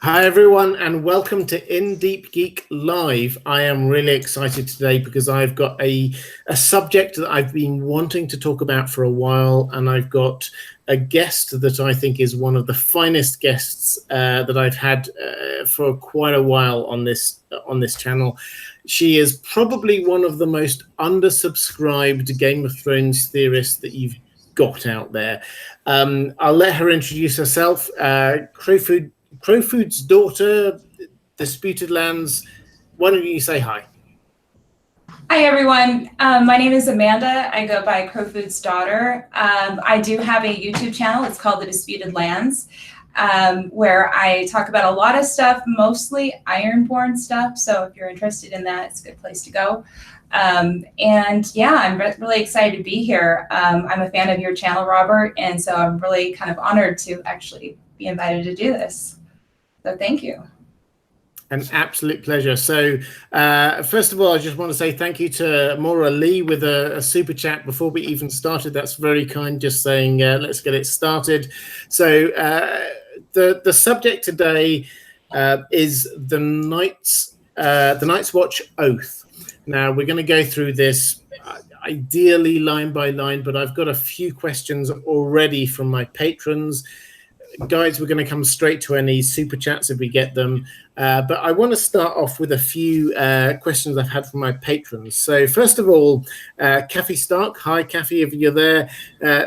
Hi everyone, and welcome to In Deep Geek Live. I am really excited today because I've got a subject that I've been wanting to talk about for a while, and I've got a guest that I think is one of the finest guests that I've had for quite a while on this channel. She is probably one of the most undersubscribed Game of Thrones theorists that you've got out there. I'll let her introduce herself. Crowfood's daughter, Disputed Lands. Why don't you say hi? Hi, everyone. My name is Amanda. I go by Crowfood's daughter. I do have a YouTube channel. It's called The Disputed Lands, where I talk about a lot of stuff, mostly Ironborn stuff. So if you're interested in that, it's a good place to go. And yeah, I'm really excited to be here. I'm a fan of your channel, Robert, and so I'm really kind of honored to actually be invited to do this. So thank you. An absolute pleasure. So first of all, I just want to say thank you to Maura Lee with a super chat before we even started. That's very kind, just saying let's get it started. So the subject today is the Night's Watch Oath. Now we're going to go through this ideally line by line, but I've got a few questions already from my patrons. Guys, we're going to come straight to any super chats if we get them. But I want to start off with a few questions I've had from my patrons. So first of all, Kathy Stark. Hi, Kathy, if you're there,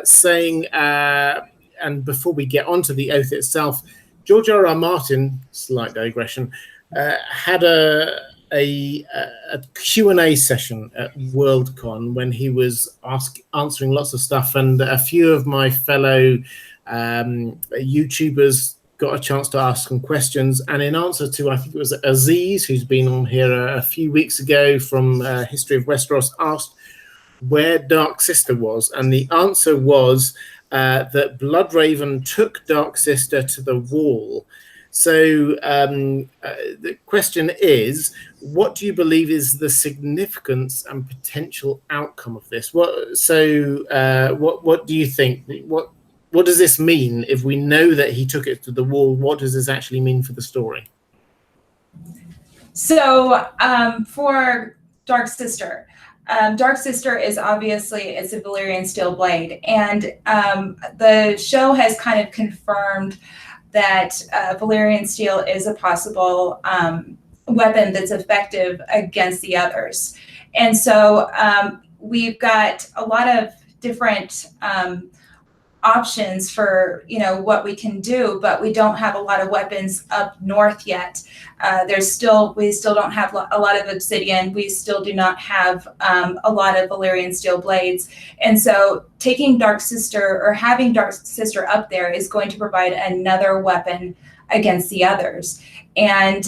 saying, and before we get on to the oath itself, George R.R. Martin, slight digression, had a Q&A session at Worldcon when he was answering lots of stuff, and a few of my fellow YouTubers got a chance to ask some questions, and in answer to, I think it was Aziz, who's been on here a few weeks ago from History of Westeros, asked where Dark Sister was, and the answer was that Bloodraven took Dark Sister to the Wall. So the question is, what do you believe is the significance and potential outcome of this? What do you think? What does this mean? If we know that he took it to the Wall, what does this actually mean for the story? So for Dark Sister is obviously, it's a Valyrian steel blade, and the show has kind of confirmed that Valyrian steel is a possible weapon that's effective against the others. And so we've got a lot of different options for what we can do, but we don't have a lot of weapons up north yet. We still don't have a lot of obsidian. We still do not have a lot of Valyrian steel blades, and so taking Dark Sister or having Dark Sister up there is going to provide another weapon against the others. And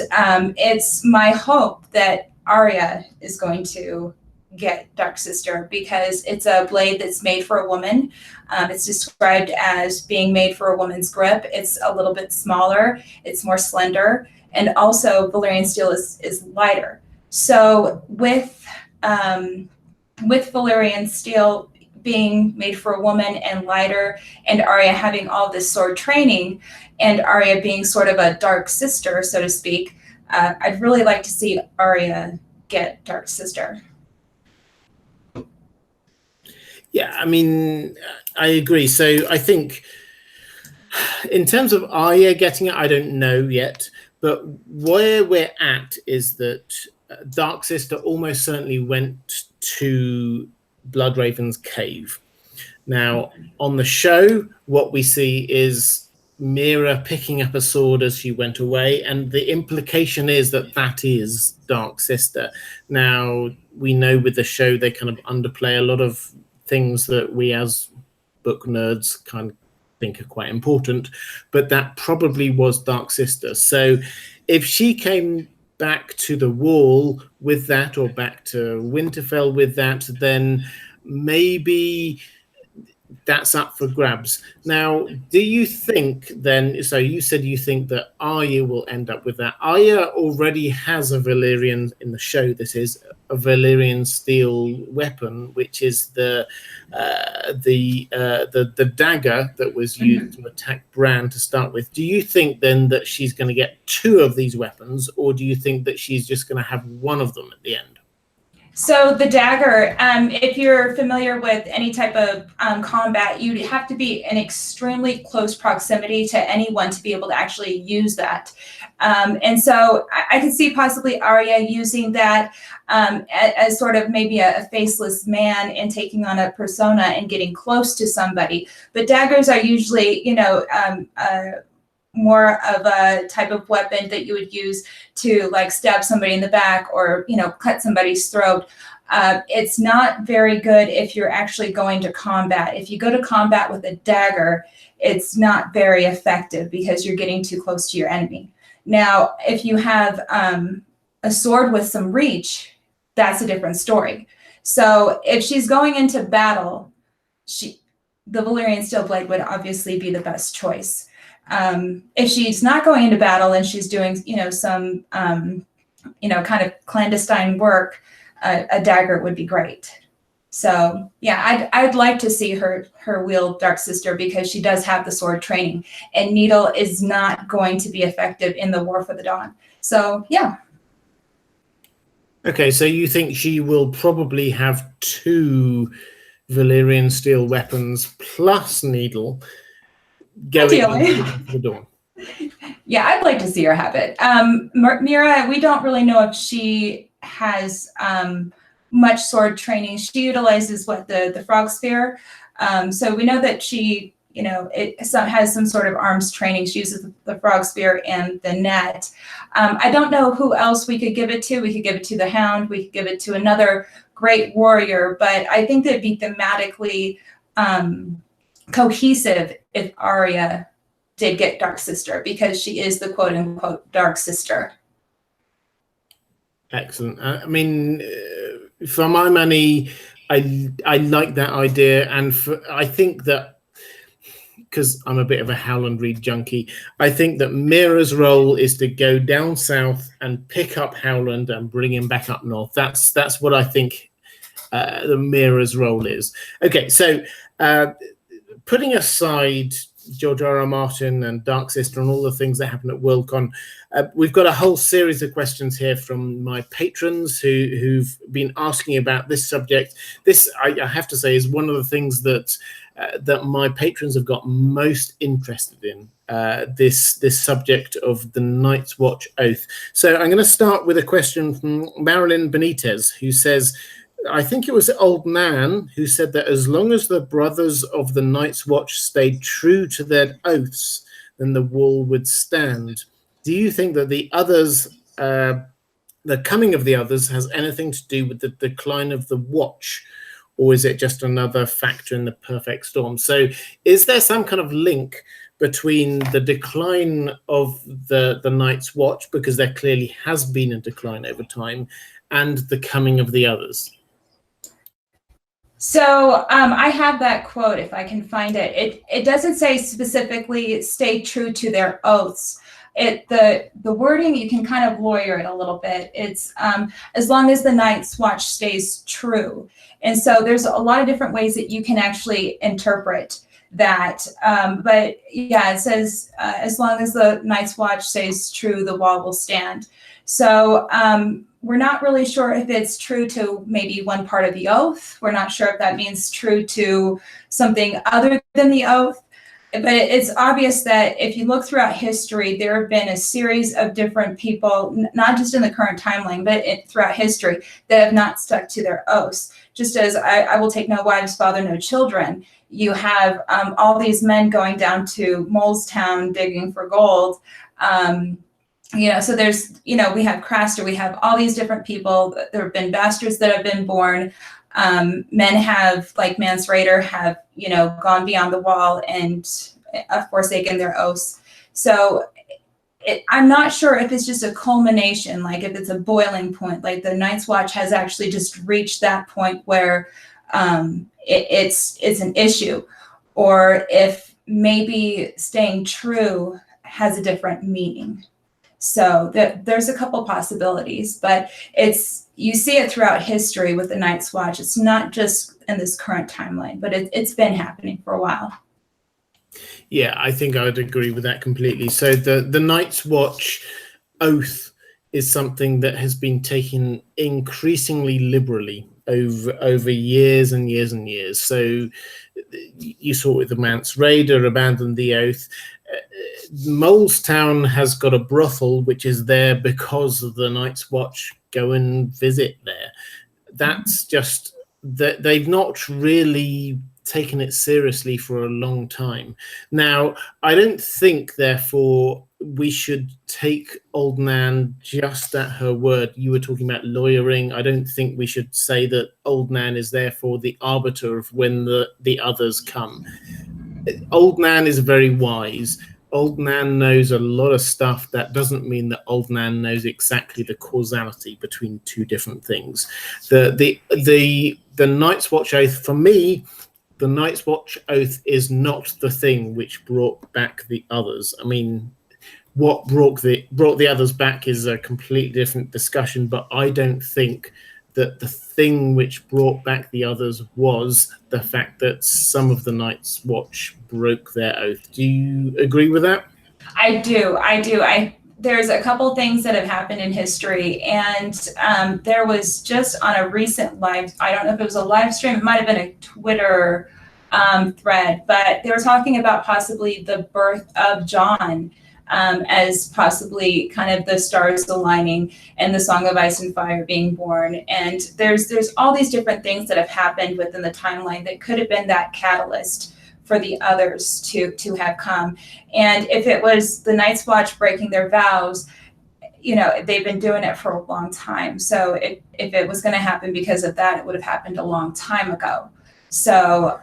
it's my hope that Arya is going to get Dark Sister, because it's a blade that's made for a woman. It's described as being made for a woman's grip. It's a little bit smaller, it's more slender, and also Valyrian steel is lighter. So with Valyrian steel being made for a woman and lighter, and Arya having all this sword training, and Arya being sort of a Dark Sister, so to speak, I'd really like to see Arya get Dark Sister. Yeah, I mean, I agree. So I think in terms of Arya getting it, I don't know yet. But where we're at is that Dark Sister almost certainly went to Bloodraven's cave. Now, on the show, what we see is Mira picking up a sword as she went away, and the implication is that that is Dark Sister. Now, we know with the show they kind of underplay a lot of things that we as book nerds kind of think are quite important, but that probably was Dark Sister. So if she came back to the Wall with that, or back to Winterfell with that, then maybe that's up for grabs. Now, do you think then, so you said you think that Arya will end up with that. Arya already has a Valyrian, in the show this is, a Valyrian steel weapon, which is the dagger that was used to attack Bran to start with. Do you think then that she's going to get two of these weapons, or do you think that she's just going to have one of them at the end? So the dagger, if you're familiar with any type of combat, you'd have to be in extremely close proximity to anyone to be able to actually use that. And so I can see possibly Arya using that as sort of maybe a faceless man and taking on a persona and getting close to somebody. But daggers are usually, more of a type of weapon that you would use to like stab somebody in the back or, cut somebody's throat. It's not very good if you're actually going to combat. If you go to combat with a dagger, it's not very effective because you're getting too close to your enemy. Now, if you have a sword with some reach, that's a different story. So if she's going into battle, the Valyrian steel blade would obviously be the best choice. If she's not going into battle and she's doing, some, kind of clandestine work, a dagger would be great. So yeah, I'd like to see her wield Dark Sister because she does have the sword training, and needle is not going to be effective in the War for the Dawn. So yeah. Okay, so you think she will probably have two Valyrian steel weapons plus needle going into the Dawn. Yeah, I'd like to see her have it. Mira, we don't really know if she has much sword training. She utilizes the frog spear. So we know that she, has some sort of arms training. She uses the frog spear and the net. I don't know who else we could give it to. We could give it to the Hound. We could give it to another great warrior. But I think that'd be thematically cohesive if Arya did get Dark Sister, because she is the quote unquote Dark Sister. Excellent. I mean, for my money, I like that idea, and I think that, because I'm a bit of a Howland Reed junkie, I think that Mira's role is to go down south and pick up Howland and bring him back up north. That's what I think the Mira's role is. Okay, so putting aside George R.R. Martin and Dark Sister and all the things that happen at Worldcon, we've got a whole series of questions here from my patrons who've been asking about this subject. This, I have to say, is one of the things that my patrons have got most interested in, this subject of the Night's Watch oath. So I'm going to start with a question from Marilyn Benitez, who says, I think it was the old man who said that as long as the brothers of the Night's Watch stayed true to their oaths, then the wall would stand. Do you think that the others, the coming of the others, has anything to do with the decline of the Watch, or is it just another factor in the perfect storm? So is there some kind of link between the decline of the Night's Watch, because there clearly has been a decline over time, and the coming of the others? So I have that quote, if I can find it. It doesn't say specifically stay true to their oaths. The wording, you can kind of lawyer it a little bit. It's as long as the Night's Watch stays true. And so there's a lot of different ways that you can actually interpret that. But yeah, it says as long as the Night's Watch stays true, the wall will stand. So we're not really sure if it's true to maybe one part of the oath. We're not sure if that means true to something other than the oath. But it's obvious that if you look throughout history, there have been a series of different people, not just in the current timeline, but throughout history, that have not stuck to their oaths. Just as I will take no wives, father no children. You have all these men going down to Molestown digging for gold. So there's, we have Craster, we have all these different people. There have been bastards that have been born. Men have, like Mance Rayder, have, gone beyond the wall and forsaken their oaths. So I'm not sure if it's just a culmination, like if it's a boiling point, like the Night's Watch has actually just reached that point where it's an issue, or if maybe staying true has a different meaning. So there's a couple possibilities, but you see it throughout history with the Night's Watch. It's not just in this current timeline, but it's been happening for a while. Yeah, I think I would agree with that completely. So the Night's Watch oath is something that has been taken increasingly liberally over years and years and years. So you saw it with the Mance Raider abandoned the oath. Molestown has got a brothel which is there because of the Night's Watch go and visit there. That's just that they've not really taken it seriously for a long time. Now, I don't think, therefore, we should take Old Nan just at her word. You were talking about lawyering. I don't think we should say that Old Nan is therefore the arbiter of when the others come. Old Nan is very wise. Old Nan knows a lot of stuff. That doesn't mean that Old Nan knows exactly the causality between two different things. The Night's Watch oath, for me, the Night's Watch oath is not the thing which brought back the others. I mean, what brought the others back is a completely different discussion, but I don't think that the thing which brought back the others was the fact that some of the Night's Watch broke their oath. Do you agree with that? I do. There's a couple things that have happened in history, and there was just on a recent live, I don't know if it was a live stream, it might have been a Twitter thread, but they were talking about possibly the birth of John as possibly kind of the stars aligning and the Song of Ice and Fire being born. And there's all these different things that have happened within the timeline that could have been that catalyst for the others to have come. And if it was the Night's Watch breaking their vows, they've been doing it for a long time. So if it was going to happen because of that, it would have happened a long time ago. So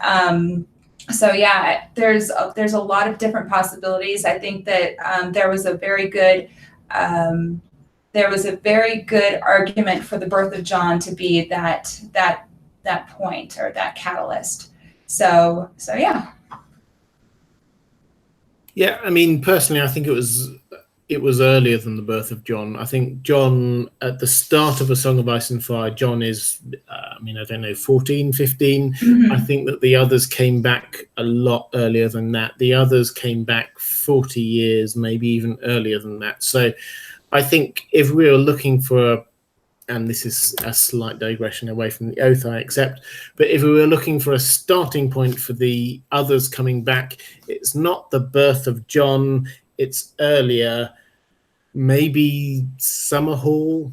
yeah, there's a lot of different possibilities. I think that there was a very good argument for the birth of John to be that point or that catalyst. So yeah. Yeah, I mean, personally, I think it was earlier than the birth of John. I think John, at the start of A Song of Ice and Fire, John is, I don't know, 14, 15. Mm-hmm. I think that the others came back a lot earlier than that. The others came back 40 years, maybe even earlier than that. So I think if we were looking for and this is a slight digression away from the oath, I accept, but if we were looking for a starting point for the others coming back, it's not the birth of John, it's earlier, maybe Summerhall.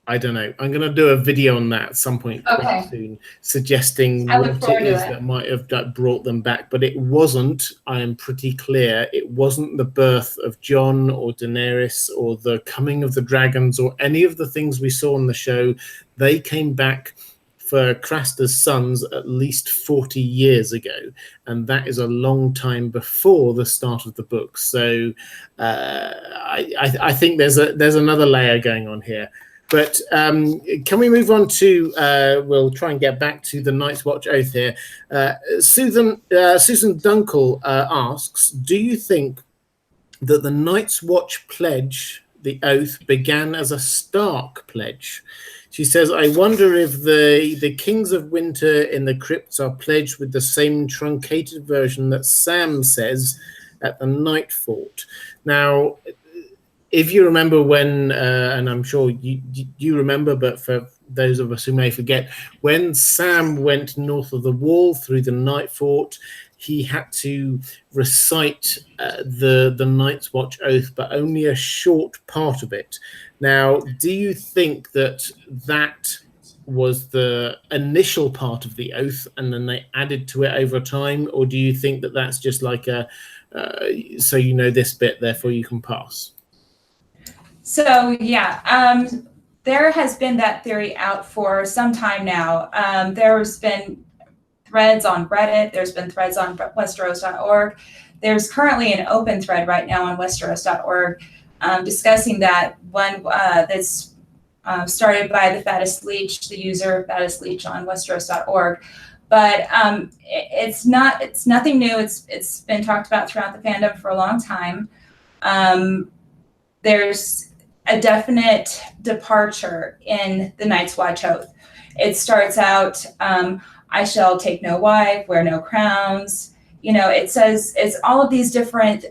I don't know. I'm going to do a video on that at some point quite soon, suggesting what it is that might have brought them back. But it wasn't, I am pretty clear, it wasn't the birth of Jon or Daenerys or the coming of the dragons or any of the things we saw on the show. They came back for Craster's sons at least 40 years ago, and that is a long time before the start of the book. So I think there's another layer going on here. But can we move on to, we'll try and get back to the Night's Watch oath here. Susan Dunkel asks, do you think that the Night's Watch pledge, the oath, began as a Stark pledge? She says, I wonder if the Kings of Winter in the crypts are pledged with the same truncated version that Sam says at the Night Fort. Now, if you remember when, and I'm sure you remember, but for those of us who may forget, when Sam went north of the wall through the Night Fort, he had to recite the Night's Watch oath, but only a short part of it. Now, do you think that was the initial part of the oath and then they added to it over time? Or do you think that that's just like so you know this bit, therefore you can pass? So yeah, there has been that theory out for some time now. There's been threads on Reddit. There's been threads on Westeros.org. There's currently an open thread right now on Westeros.org discussing that one that's started by the Fattest Leech, the user Fattest Leech on Westeros.org. But it's nothing new. It's been talked about throughout the fandom for a long time. there's a definite departure in the Night's Watch oath. It starts out, I shall take no wife, wear no crowns. It says it's all of these different,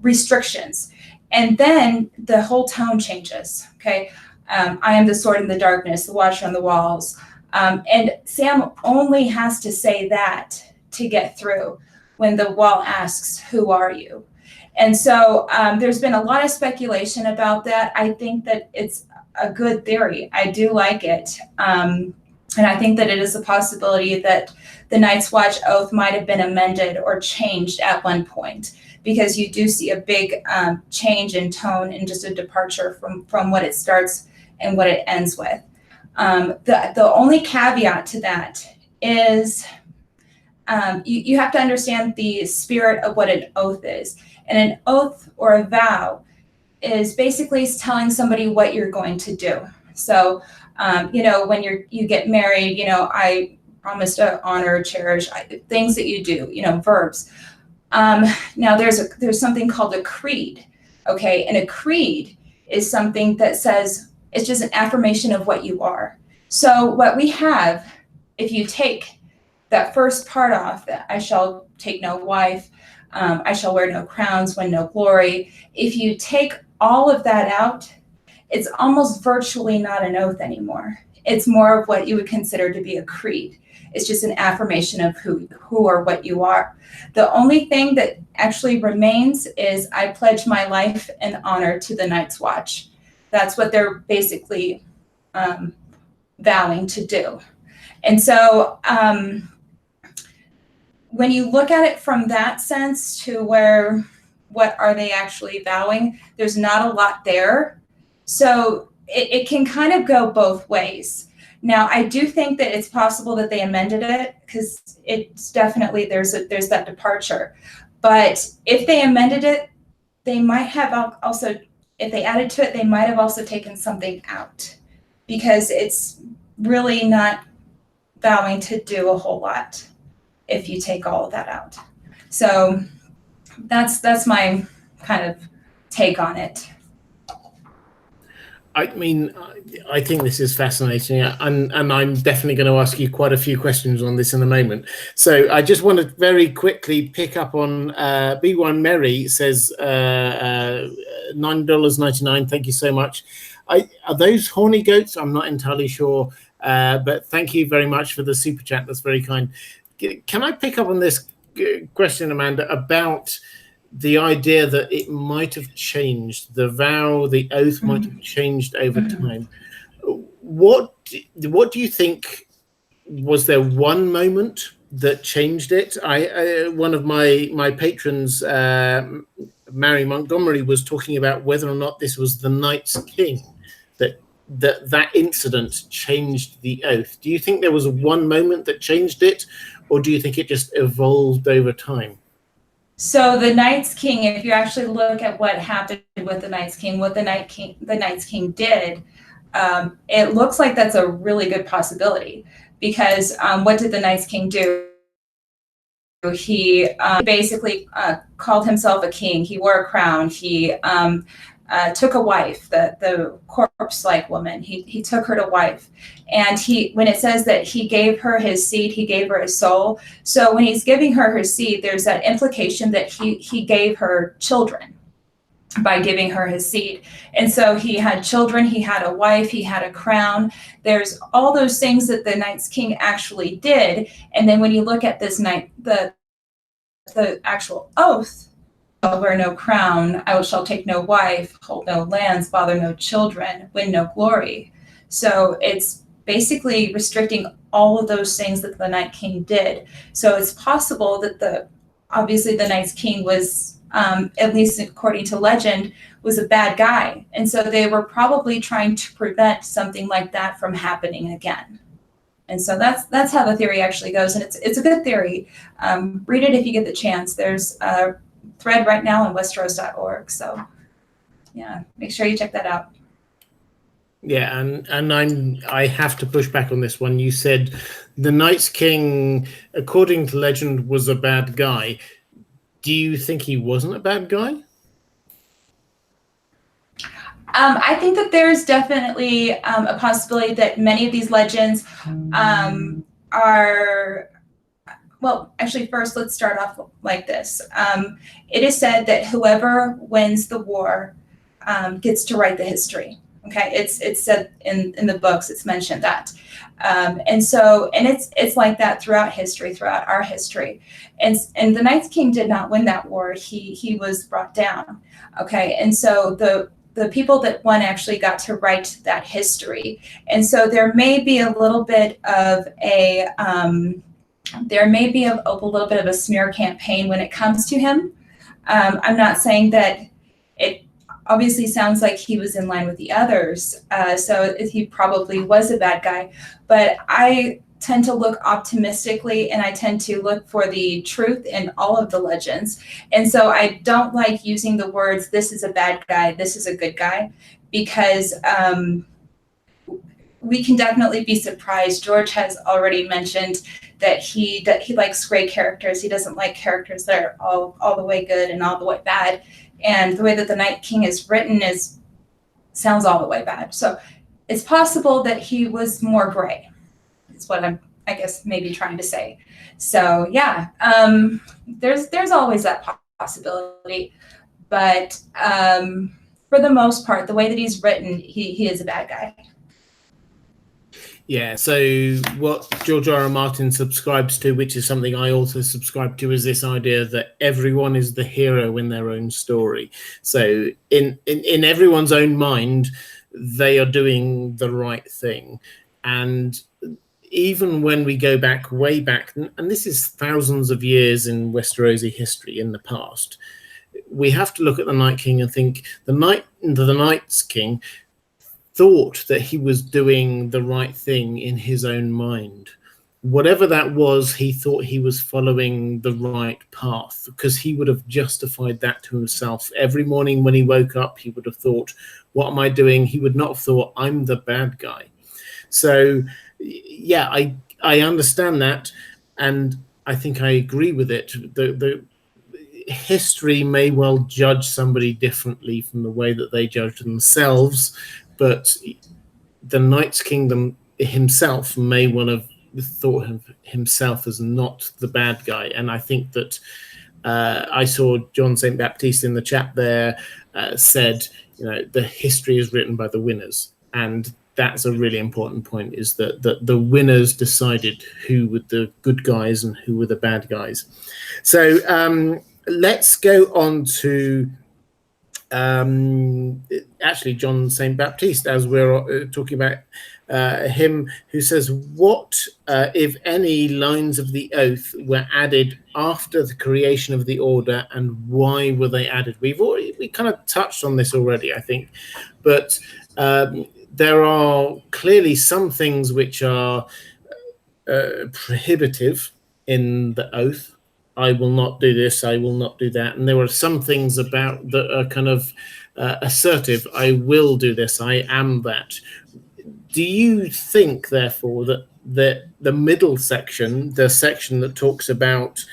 restrictions. And then the whole tone changes, okay? I am the sword in the darkness, the watcher on the walls. And Sam only has to say that to get through when the wall asks, who are you? And so there's been a lot of speculation about that. I think that it's a good theory. I do like it. And I think that it is a possibility that the Night's Watch oath might have been amended or changed at one point, because you do see a big change in tone and just a departure from what it starts and what it ends with. The only caveat to that is you have to understand the spirit of what an oath is. And an oath or a vow is basically telling somebody what you're going to do. So, when you get married, I promise to honor, cherish things that you do, verbs. Now there's something called a creed, okay? And a creed is something that says, it's just an affirmation of what you are. So what we have, if you take that first part off, that I shall take no wife, I shall wear no crowns, win no glory. If you take all of that out, it's almost virtually not an oath anymore. It's more of what you would consider to be a creed. It's just an affirmation of who or what you are. The only thing that actually remains is I pledge my life and honor to the Night's Watch. That's what they're basically vowing to do. And so when you look at it from that sense to what are they actually vowing, there's not a lot there. So it can kind of go both ways. Now, I do think that it's possible that they amended it, because it's definitely, there's that departure. But if they amended it, they might have also, if they added to it, they might have also taken something out, because it's really not vowing to do a whole lot if you take all of that out. So that's my kind of take on it. I mean, I think this is fascinating, and I'm definitely going to ask you quite a few questions on this in a moment. So I just want to very quickly pick up on B1 Mary says $9.99. Thank you so much. Are those horny goats? I'm not entirely sure, but thank you very much for the super chat. That's very kind. Can I pick up on this question, Amanda, about the idea that it might have changed, the vow, the oath might have changed over time? What do you think? Was there one moment that changed it? One of my patrons, Mary Montgomery, was talking about whether or not this was the Night's King, that incident changed the oath. Do you think there was one moment that changed it, or do you think it just evolved over time? So the Night's King, if you actually look at what happened with the Night's King, what the Night's King did, it looks like that's a really good possibility, because what did the Night's King do? He basically called himself a king. He wore a crown. He took a wife, the corpse-like woman. He took her to wife, and when it says that he gave her his seed, he gave her his soul. So when he's giving her seed, there's that implication that he gave her children by giving her his seed. And so he had children, he had a wife, he had a crown. There's all those things that the Night's King actually did. And then when you look at this the actual oath, I'll wear no crown, I shall take no wife, hold no lands, father no children, win no glory. So it's basically restricting all of those things that the Night King did. So it's possible that obviously the Night's King was, at least according to legend, was a bad guy. And so they were probably trying to prevent something like that from happening again. And so that's how the theory actually goes. And it's a good theory. Read it if you get the chance. There's a thread right now on westeros.org. So yeah, make sure you check that out. Yeah, and I have to push back on this one. You said the Night's King, according to legend, was a bad guy. Do you think he wasn't a bad guy? I think that there's definitely a possibility that many of these legends are, well, actually, first, let's start off like this. It is said that whoever wins the war gets to write the history. Okay, it's said in the books. It's mentioned that, and it's like that throughout history, throughout our history, and the Night's King did not win that war. He was brought down. Okay, and so the people that won actually got to write that history, and so there may be a little bit of a little bit of a smear campaign when it comes to him. I'm not saying that it obviously sounds like he was in line with the others, so he probably was a bad guy, but I tend to look optimistically, and I tend to look for the truth in all of the legends. And so I don't like using the words, this is a bad guy, this is a good guy, because we can definitely be surprised. George has already mentioned that he likes gray characters. He doesn't like characters that are all the way good and all the way bad. And the way that the Night King is written sounds all the way bad. So it's possible that he was more gray. Is what I'm, I guess, maybe trying to say. So yeah, there's always that possibility, but for the most part, the way that he's written, he is a bad guy. Yeah, so what George R. R. Martin subscribes to, which is something I also subscribe to, is this idea that everyone is the hero in their own story. So in everyone's own mind, they are doing the right thing. And even when we go back, way back, and this is thousands of years in Westerosi history in the past, we have to look at the Night King and think the Night's King thought that he was doing the right thing in his own mind. Whatever that was, he thought he was following the right path, because he would have justified that to himself. Every morning when he woke up, he would have thought, what am I doing? He would not have thought, I'm the bad guy. So yeah, I understand that, and I think I agree with it. The history may well judge somebody differently from the way that they judge themselves, but the Night's Kingdom himself may well have thought of himself as not the bad guy. And I think that I saw John St. Baptiste in the chat there said, the history is written by the winners. And that's a really important point, is that the winners decided who were the good guys and who were the bad guys. So let's go on to actually John St. Baptiste, as we're talking about him, who says, what, if any, lines of the oath were added after the creation of the order, and why were they added? We kind of touched on this already, I think, but there are clearly some things which are prohibitive in the oath. I will not do this, I will not do that. And there are some things about that are kind of assertive. I will do this, I am that. Do you think, therefore, that the middle section, the section that talks about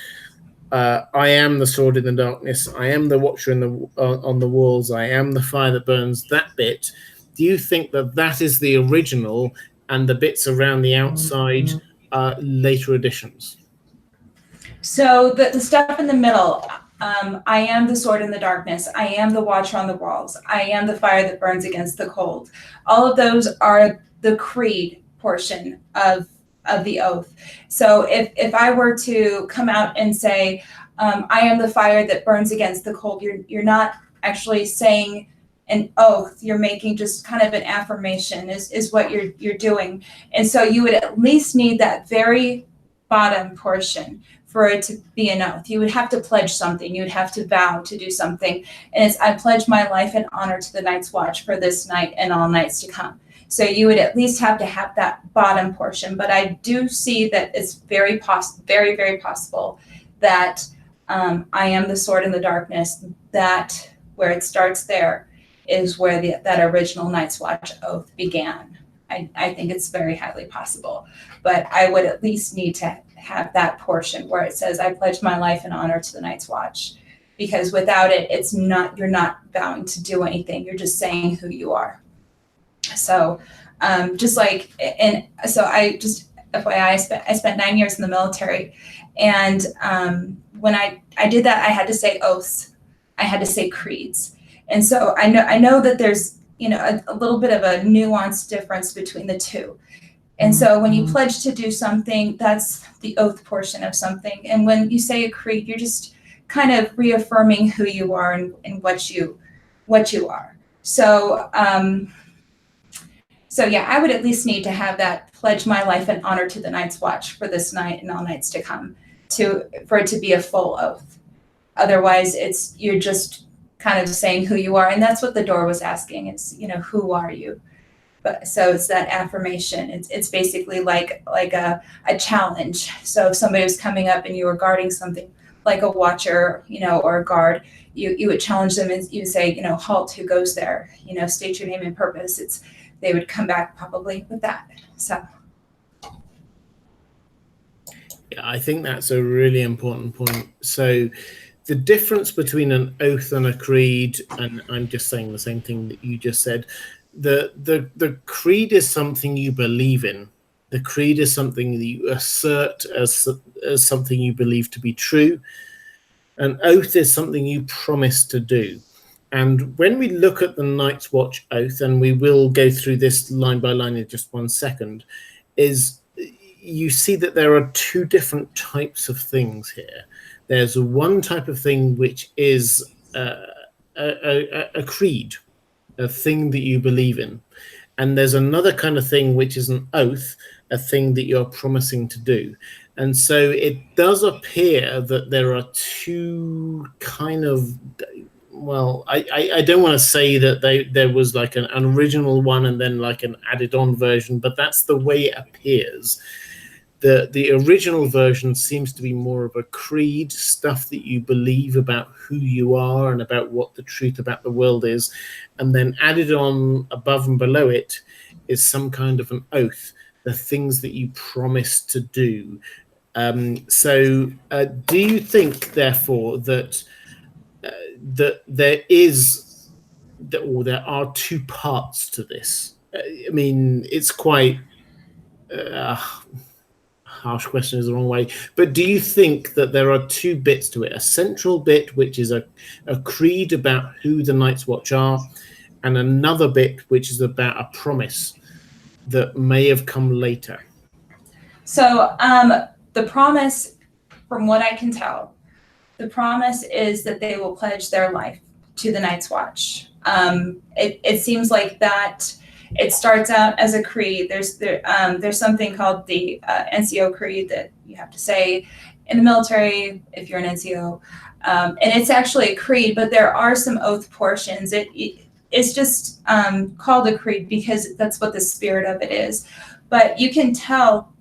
I am the sword in the darkness, I am the watcher on the walls, I am the fire that burns, that bit, do you think that that is the original and the bits around the outside are later additions? So the stuff in the middle, I am the sword in the darkness, I am the watcher on the walls, I am the fire that burns against the cold. All of those are the creed portion of the oath. So if I were to come out and say, I am the fire that burns against the cold, you're not actually saying an oath, you're making just kind of an affirmation is what you're doing. And so you would at least need that very bottom portion for it to be an oath. You would have to pledge something. You would have to vow to do something. And it's, I pledge my life and honor to the Night's Watch for this night and all nights to come. So you would at least have to have that bottom portion. But I do see that it's very, very possible that I am the sword in the darkness, that where it starts there is where that original Night's Watch oath began. I think it's very highly possible. But I would at least need to have that portion where it says, I pledge my life and honor to the Night's Watch, because without it, you're not vowing to do anything. You're just saying who you are. So just like, and so I just, FYI, I spent 9 years in the military, and when I did that, I had to say oaths, I had to say creeds, and so I know that there's a little bit of a nuanced difference between the two. And so when you pledge to do something, that's the oath portion of something, and when you say a creed, you're just kind of reaffirming who you are and what you are. So so yeah, I would at least need to have that pledge my life in honor to the Night's Watch for this night and all nights to come, for it to be a full oath. Otherwise, you're just kind of saying who you are, and that's what the door was asking, is who are you? But so it's that affirmation. It's basically like a challenge. So if somebody was coming up and you were guarding something, like a watcher, or a guard, you would challenge them and you say, halt, who goes there? State your name and purpose. They would come back probably with that. So. Yeah, I think that's a really important point. So the difference between an oath and a creed, and I'm just saying the same thing that you just said, the creed is something you believe in. The creed is something that you assert as something you believe to be true. An oath is something you promise to do. And when we look at the Night's Watch oath, and we will go through this line by line in just 1 second, is you see that there are two different types of things here. There's one type of thing which is a creed, a thing that you believe in. And there's another kind of thing which is an oath, a thing that you're promising to do. And so it does appear that there are two kind of, well, I don't want to say that there was like an original one and then like an added on version, but that's the way it appears. The original version seems to be more of a creed, stuff that you believe about who you are and about what the truth about the world is. And then added on above and below it is some kind of an oath, the things that you promise to do. So do you think, therefore, that there is, or there are two parts to this? I mean, it's quite... harsh question is the wrong way, but do you think that there are two bits to it? A central bit, which is a creed about who the Night's Watch are, and another bit, which is about a promise that may have come later? So the promise, from what I can tell, the promise is that they will pledge their life to the Night's Watch. It seems like that. It starts out as a creed. There's something called the NCO creed that you have to say in the military if you're an NCO, and it's actually a creed, but there are some oath portions. It's just called a creed because that's what the spirit of it is. But you can tell,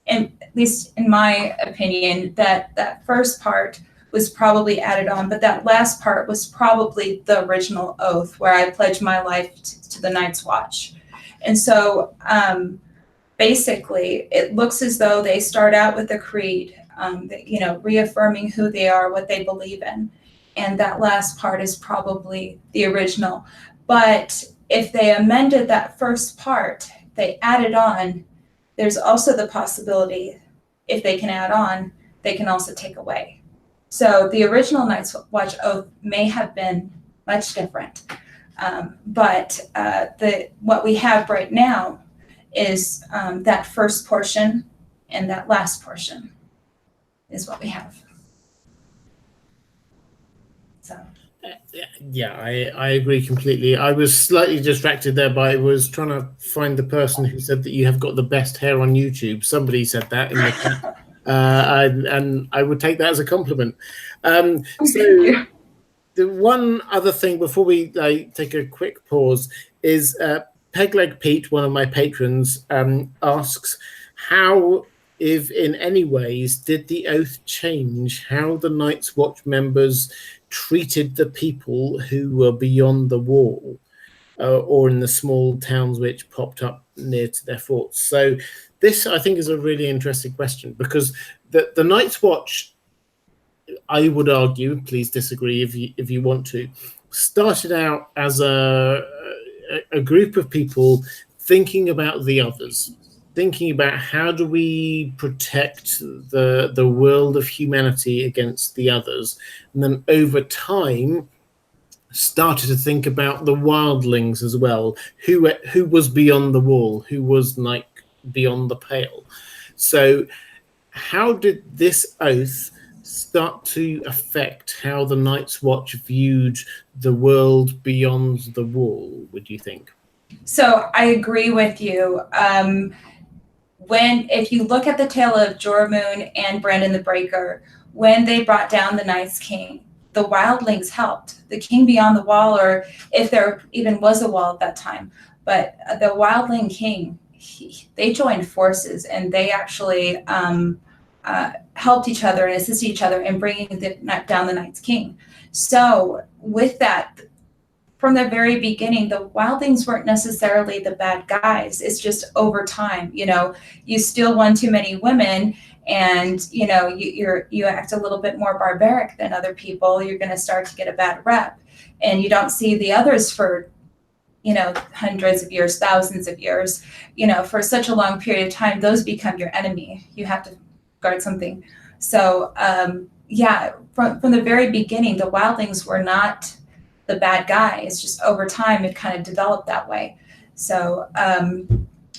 at least in my opinion, that first part was probably added on, but that last part was probably the original oath where I pledge my life to the Night's Watch. And so basically it looks as though they start out with a creed, reaffirming who they are, what they believe in. And that last part is probably the original. But if they amended that first part, they added on, there's also the possibility, if they can add on, they can also take away. So the original Night's Watch oath may have been much different. But what we have right now is that first portion and that last portion is what we have. So. Yeah, I agree completely. I was slightly distracted there by, I was trying to find the person who said that you have got the best hair on YouTube. Somebody said that in the chat, and I would take that as a compliment. So the one other thing before we take a quick pause is Pegleg Pete, one of my patrons, asks, how, if in any ways, did the oath change how the Night's Watch members treated the people who were beyond the wall or in the small towns which popped up near to their forts? So this, I think, is a really interesting question, because the Night's Watch, I would argue, please disagree if you want to, started out as a group of people thinking about the others, thinking about how do we protect the world of humanity against the others, and then over time started to think about the wildlings as well, who was beyond the wall, who was like beyond the pale. So how did this oath start to affect how the Night's Watch viewed the world beyond the wall, would you think? So I agree with you. If you look at the tale of Jormoon and Brandon the Breaker, when they brought down the Night's King, the wildlings helped. The king beyond the wall, or if there even was a wall at that time, but the wildling king, they joined forces and they actually helped each other and assisted each other in bringing down the Night's King. So with that, from the very beginning, the wildlings weren't necessarily the bad guys. It's just over time, you steal one too many women, and you act a little bit more barbaric than other people, you're going to start to get a bad rep, and you don't see the others for hundreds of years, thousands of years, for such a long period of time. Those become your enemy. You have to guard something. So from the very beginning, the wildlings were not the bad guy. It's just over time it kind of developed that way. So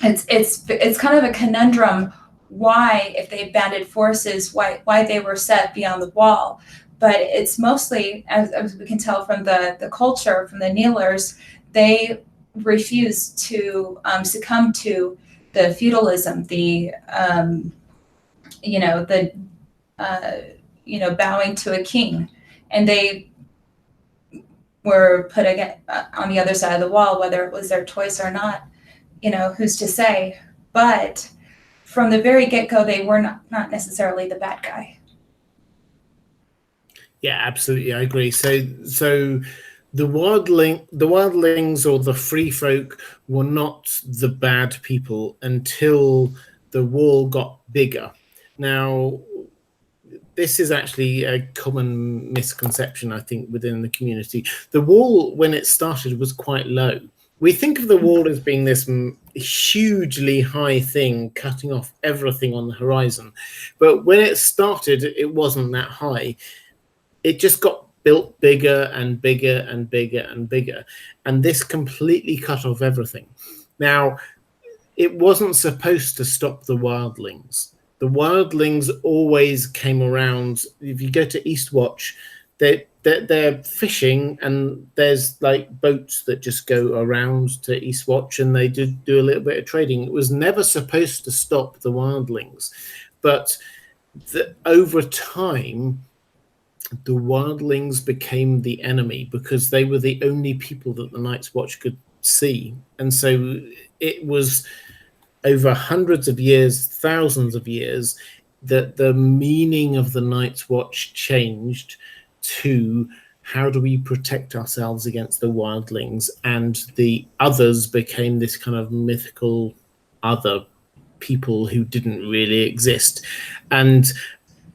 it's kind of a conundrum why, if they banded forces, why they were set beyond the wall. But it's mostly, as we can tell from the culture, from the kneelers, they refused to succumb to the feudalism, the bowing to a king, and they were put again on the other side of the wall, whether it was their choice or not, who's to say. But from the very get-go, they were not necessarily the bad guy. Yeah, absolutely, I agree. So the wildlings or the free folk were not the bad people until the wall got bigger. Now, this is actually a common misconception, I think, within the community. The wall, when it started, was quite low. We think of the wall as being this hugely high thing cutting off everything on the horizon. But when it started, it wasn't that high. It just got built bigger and bigger and bigger and bigger. And this completely cut off everything. Now, it wasn't supposed to stop the wildlings. The wildlings always came around. If you go to Eastwatch, they're fishing, and there's like boats that just go around to Eastwatch, and they do a little bit of trading. It was never supposed to stop the wildlings, but over time, the wildlings became the enemy because they were the only people that the Night's Watch could see, and so it was over hundreds of years, thousands of years, that the meaning of the Night's Watch changed to how do we protect ourselves against the wildlings, and the others became this kind of mythical other people who didn't really exist. And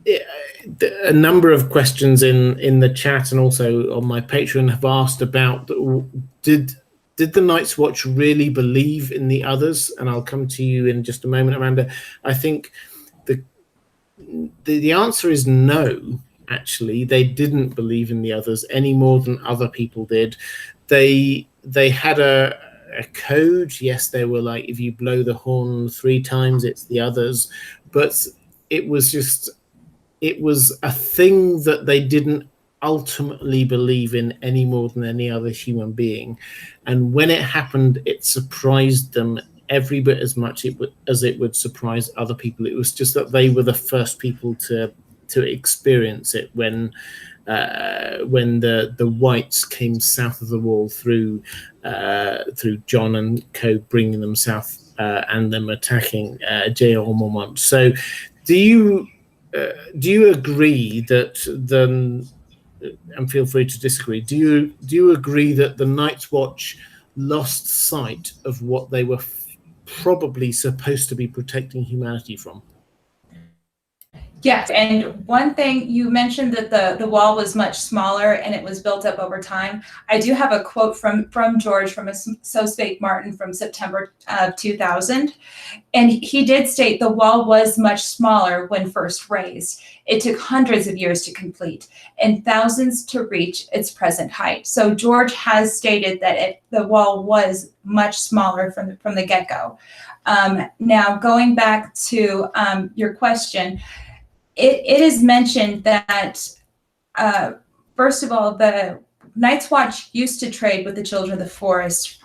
a number of questions in the chat and also on my Patreon have asked about, did the Night's Watch really believe in the others? And I'll come to you in just a moment, Amanda. I think the answer is no. Actually, they didn't believe in the others any more than other people did. They had a code. Yes, they were like, if you blow the horn 3 times, it's the others. But it was a thing that they didn't ultimately believe in any more than any other human being. And when it happened, it surprised them every bit as much as it would surprise other people. It was just that they were the first people to experience it when the whites came south of the wall through John and co, bringing them south and them attacking J.R. Mormont. So do you agree that and feel free to disagree, do you agree that the Night's Watch lost sight of what they were probably supposed to be protecting humanity from? Yes, and one thing you mentioned that the wall was much smaller and it was built up over time. I do have a quote from George from So Spake Martin from September of 2000, and he did state the wall was much smaller when first raised. It took hundreds of years to complete and thousands to reach its present height. So George has stated that the wall was much smaller from the get-go. Now, going back to your question, it is mentioned that, first of all, the Night's Watch used to trade with the Children of the Forest,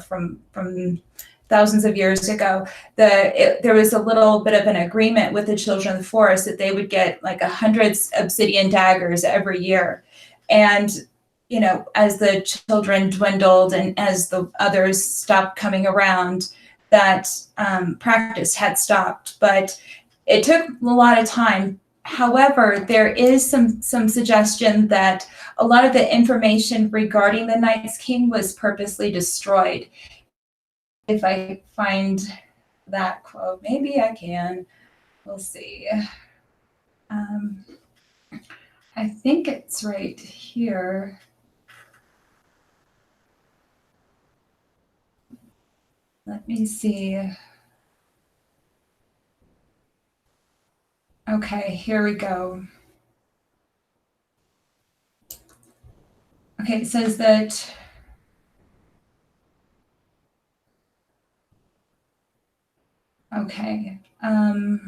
from thousands of years ago. There was a little bit of an agreement with the Children of the Forest that they would get like 100 obsidian daggers every year. And, as the children dwindled and as the others stopped coming around, that practice had stopped. But it took a lot of time. However, there is some suggestion that a lot of the information regarding the Night's King was purposely destroyed. If I find that quote, maybe I can. We'll see. I think it's right here. Let me see. Okay, here we go. Okay, it says that okay. Oh,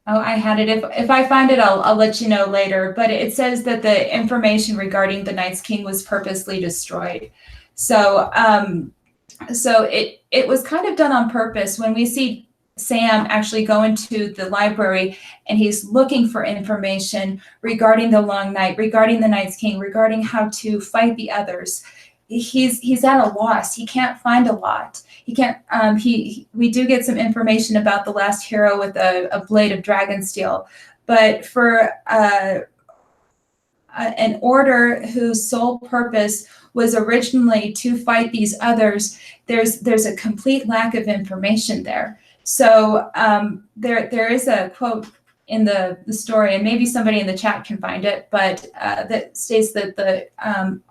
I had it. If I find it, I'll let you know later. But it says that the information regarding the Night's King was purposely destroyed. So it was kind of done on purpose. When we see Sam actually go into the library and he's looking for information regarding the Long Night, regarding the Night's King, regarding how to fight the others, he's at a loss. He can't find a lot. He can't. We do get some information about the last hero with a blade of dragon steel, but for an order whose sole purpose was originally to fight these others, there's a complete lack of information there. So there is a quote in the story, and maybe somebody in the chat can find it, but that states that the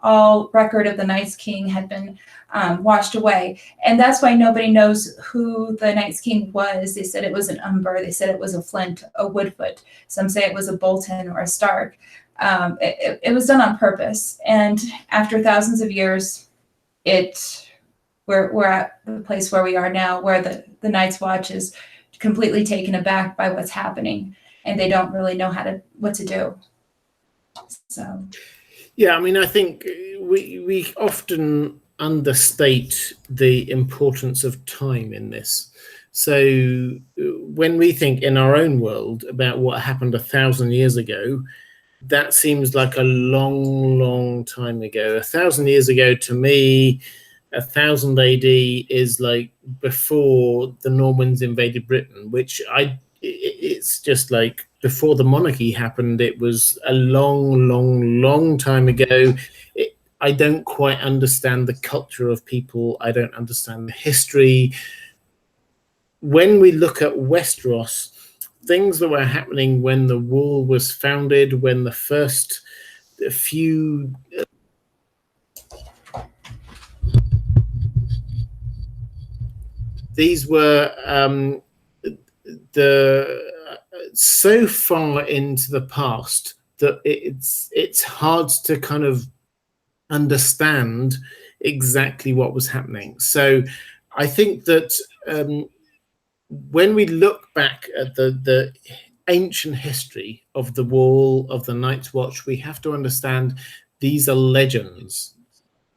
all record of the Night's King had been washed away. And that's why nobody knows who the Night's King was. They said it was an Umber. They said it was a Flint, a Woodfoot. Some say it was a Bolton or a Stark. It was done on purpose. And after thousands of years, we're at the place where we are now, where the Night's Watch is completely taken aback by what's happening, and they don't really know what to do. So, yeah, I mean, I think we often understate the importance of time in this. So when we think in our own world about what happened 1,000 years ago, that seems like a long, long time ago. 1,000 years ago to me, 1000 AD is like before the Normans invaded Britain, which it's just like before the monarchy happened. It was a long, long, long time ago. I don't quite understand the culture of people. I don't understand the history. When we look at Westeros, things that were happening when the wall was founded, when the first few these were so far into the past that it's hard to kind of understand exactly what was happening. So I think that when we look back at the ancient history of the Wall, of the Night's Watch, we have to understand these are legends.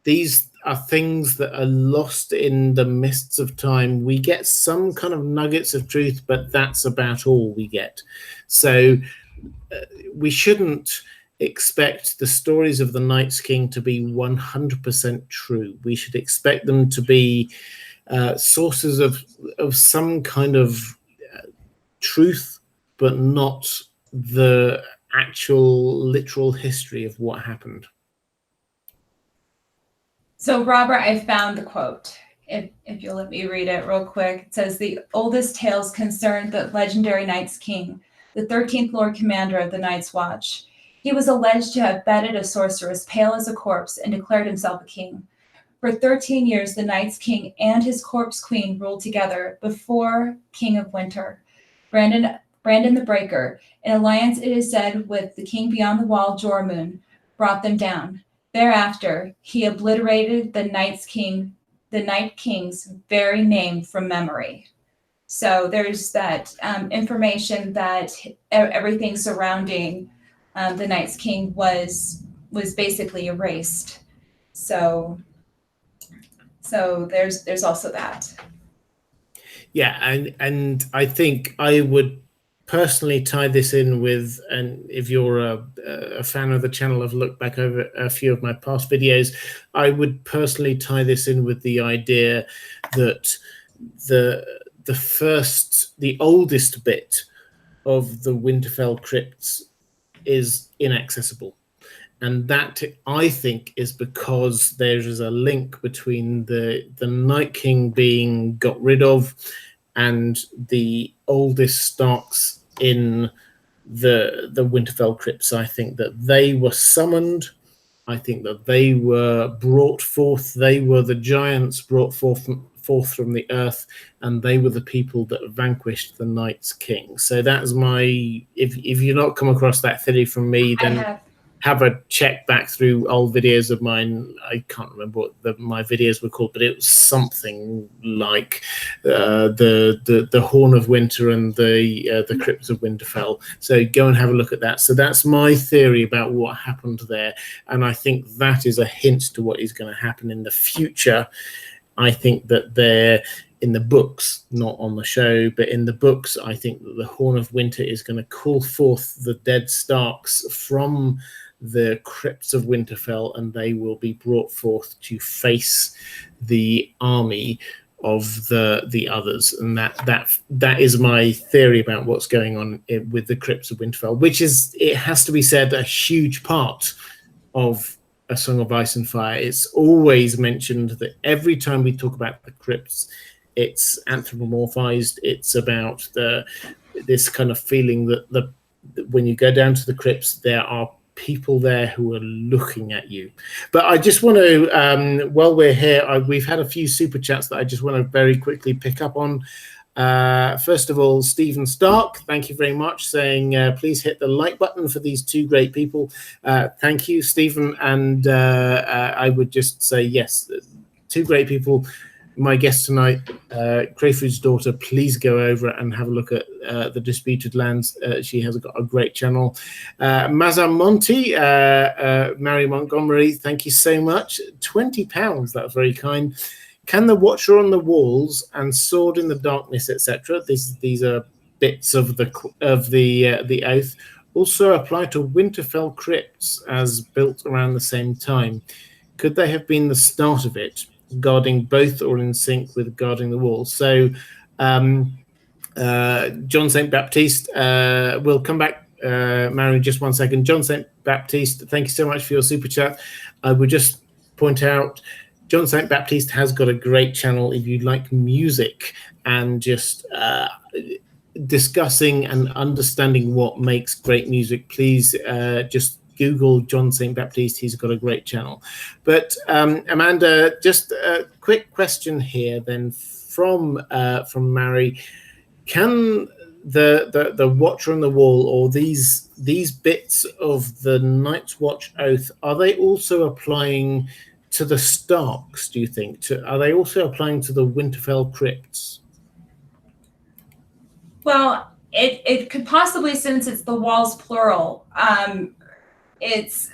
These are things that are lost in the mists of time. We get some kind of nuggets of truth, but that's about all we get. So we shouldn't expect the stories of the Night's King to be 100% true. We should expect them to be sources of some kind of truth, but not the actual literal history of what happened. So Robert, I found the quote. If you'll let me read it real quick. It says, "The oldest tales concern the legendary Night's King, the 13th Lord Commander of the Night's Watch. He was alleged to have bedded a sorceress pale as a corpse and declared himself a king. For 13 years, the Night's King and his corpse queen ruled together before King of Winter, Brandon the Breaker. An alliance, it is said, with the king beyond the wall, Jormungand, brought them down. Thereafter, he obliterated the Night King's very name from memory. So there's that information that everything surrounding the Night's King was basically erased. So there's also that. Yeah, and I think I would personally tie this in with, and if you're a fan of the channel, I've looked back over a few of my past videos, I would personally tie this in with the idea that the oldest bit of the Winterfell crypts is inaccessible. And that, I think, is because there is a link between the Night King being got rid of and the oldest Starks in the Winterfell crypts. I think that they were summoned. I think that they were brought forth. They were the giants brought forth from the earth, and they were the people that vanquished the Night's King. So that's my. If you've not come across that theory from me, then have a check back through old videos of mine. I can't remember what my videos were called, but it was something like the Horn of Winter and the Crypts of Winterfell. So go and have a look at that. So that's my theory about what happened there, and I think that is a hint to what is going to happen in the future. I think that they're in the books, not on the show, but in the books, I think that the Horn of Winter is going to call forth the dead Starks from the crypts of Winterfell, and they will be brought forth to face the army of the others. And that is my theory about what's going on with the crypts of Winterfell, which is, it has to be said, a huge part of A Song of Ice and Fire. It's always mentioned that every time we talk about the crypts, it's anthropomorphized. It's about this kind of feeling that when you go down to the crypts, there are people there who are looking at you. But I just want to, while we're here, we've had a few super chats that I just want to very quickly pick up on. First of all, Stephen Stark, thank you very much, saying please hit the like button for these two great people. Thank you, Stephen. And I would just say, yes, two great people. My guest tonight, Crowfood's daughter, please go over and have a look at the Disputed Lands. She has got a great channel. Mazamonti, Mary Montgomery, thank you so much. £20, that's very kind. Can the Watcher on the Walls and Sword in the Darkness, etc., these are bits of the oath, also apply to Winterfell crypts as built around the same time? Could they have been the start of it, guarding both or in sync with guarding the walls? So John St. Baptiste, we'll come back, Mary, just 1 second. John St. Baptiste, thank you so much for your super chat. I would just point out, John St. Baptiste has got a great channel if you like music and just discussing and understanding what makes great music. Please just Google John St. Baptiste. He's got a great channel. But Amanda, just a quick question here then from Mary. Can the Watcher on the Wall, or these bits of the Night's Watch oath, are they also applying to the Starks, do you think? Are they also applying to the Winterfell crypts? Well, it could possibly, since it's the walls plural. It's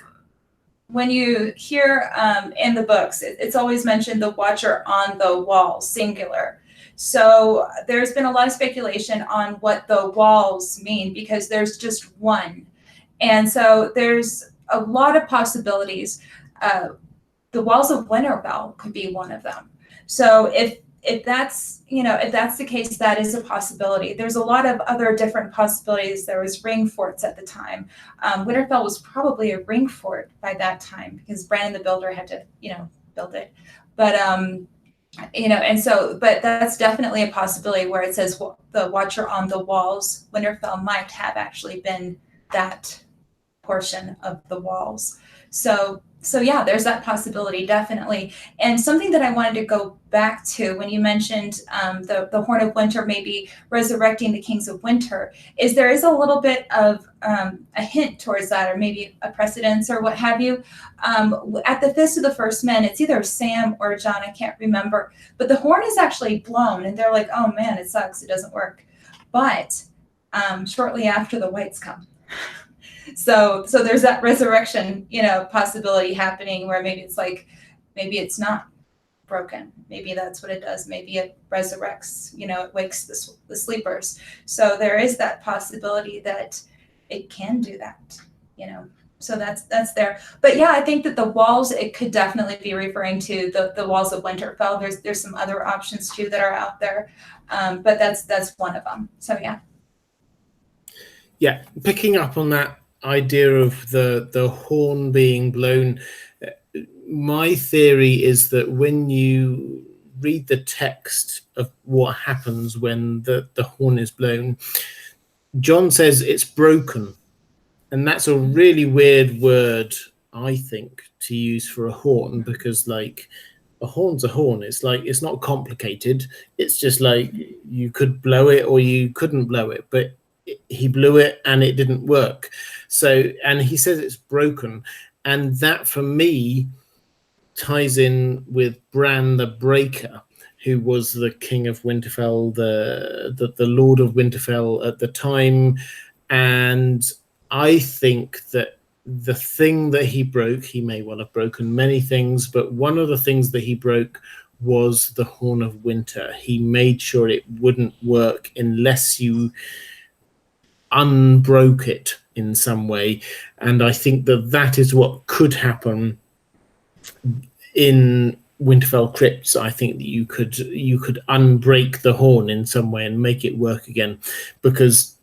when you hear in the books, it's always mentioned the Watcher on the Wall, singular. So there's been a lot of speculation on what the walls mean, because there's just one. And so there's a lot of possibilities. The walls of Winterfell could be one of them. So if that's the case, that is a possibility. There's a lot of other different possibilities. There was ring forts at the time. Winterfell was probably a ring fort by that time, because Brandon the Builder had to build it. But And so, but that's definitely a possibility where it says the Watcher on the walls. Winterfell might have actually been that portion of the walls. So yeah, there's that possibility, definitely. And something that I wanted to go back to when you mentioned the Horn of Winter maybe resurrecting the Kings of Winter, is there is a little bit of a hint towards that, or maybe a precedence or what have you. At the Fist of the First Men, it's either Sam or John, I can't remember, but the horn is actually blown, and they're like, oh man, it sucks, it doesn't work. But shortly after, the Whites come. So there's that resurrection, possibility happening where maybe it's not broken. Maybe that's what it does. Maybe it resurrects, it wakes the sleepers. So there is that possibility that it can do that, So that's there. But yeah, I think that the walls, it could definitely be referring to the walls of Winterfell. There's some other options too that are out there. But that's one of them. So yeah. Yeah, picking up on that idea of the horn being blown, my theory is that when you read the text of what happens when the horn is blown, John says it's broken, and that's a really weird word, I think, to use for a horn, because like a horn's a horn. It's like, it's not complicated. It's just like you could blow it or you couldn't blow it, but he blew it and it didn't work. So, and he says it's broken, and that for me ties in with Bran the Breaker, who was the king of Winterfell, the Lord of Winterfell at the time. And I think that the thing that he broke, he may well have broken many things, but one of the things that he broke was the Horn of Winter. He made sure it wouldn't work unless you unbroke it in some way. And I think that is what could happen in Winterfell crypts. I think that you could unbreak the horn in some way and make it work again, because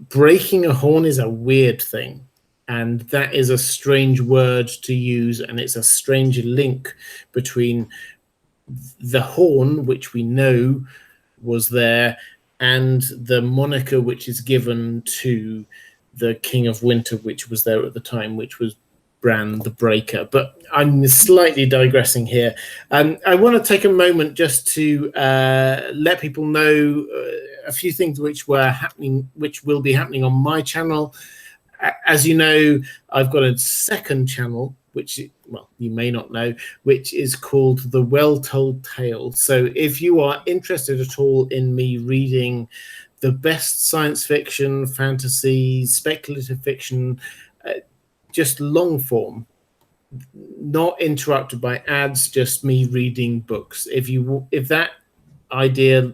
breaking a horn is a weird thing, and that is a strange word to use, and it's a strange link between the horn, which we know was there, and the moniker which is given to the King of Winter, which was there at the time, which was Bran the Breaker. But I'm slightly digressing here. I want to take a moment just to let people know a few things which will be happening on my channel. As you know, I've got a second channel, which, well, you may not know, which is called The Well Told Tale. So if you are interested at all in me reading the best science fiction, fantasy, speculative fiction, just long form, not interrupted by ads, just me reading books. If that idea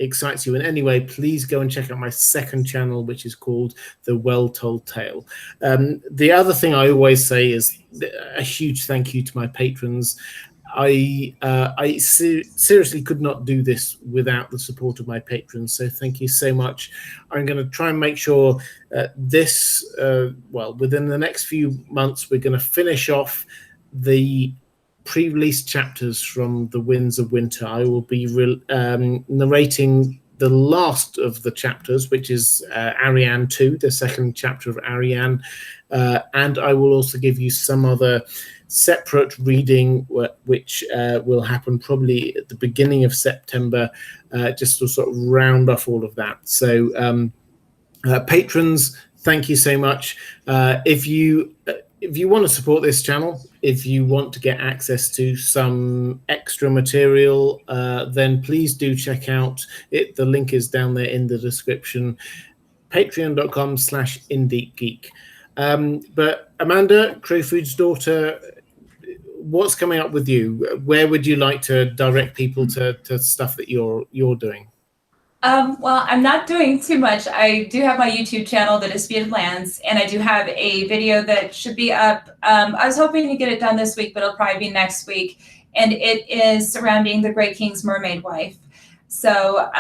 excites you in any way, please go and check out my second channel, which is called The Well Told Tale. The other thing I always say is a huge thank you to my patrons. I seriously could not do this without the support of my patrons, so thank you so much. I'm going to try and make sure within the next few months, we're going to finish off the pre-release chapters from The Winds of Winter. I will be narrating the last of the chapters, which is Arianne 2, the second chapter of Arianne, and I will also give you some other separate reading which will happen probably at the beginning of September, just to sort of round off all of that. So patrons, thank you so much. If you want to support this channel, if you want to get access to some extra material, then please do check out it. The link is down there in the description, patreon.com/IndieGeek. But Amanda, Crowfood's daughter, what's coming up with you? Where would you like to direct people to stuff that you're doing? Well, I'm not doing too much. I do have my YouTube channel, The Disputed Lands, and I do have a video that should be up. I was hoping to get it done this week, but it'll probably be next week. And it is surrounding the Great King's mermaid wife. So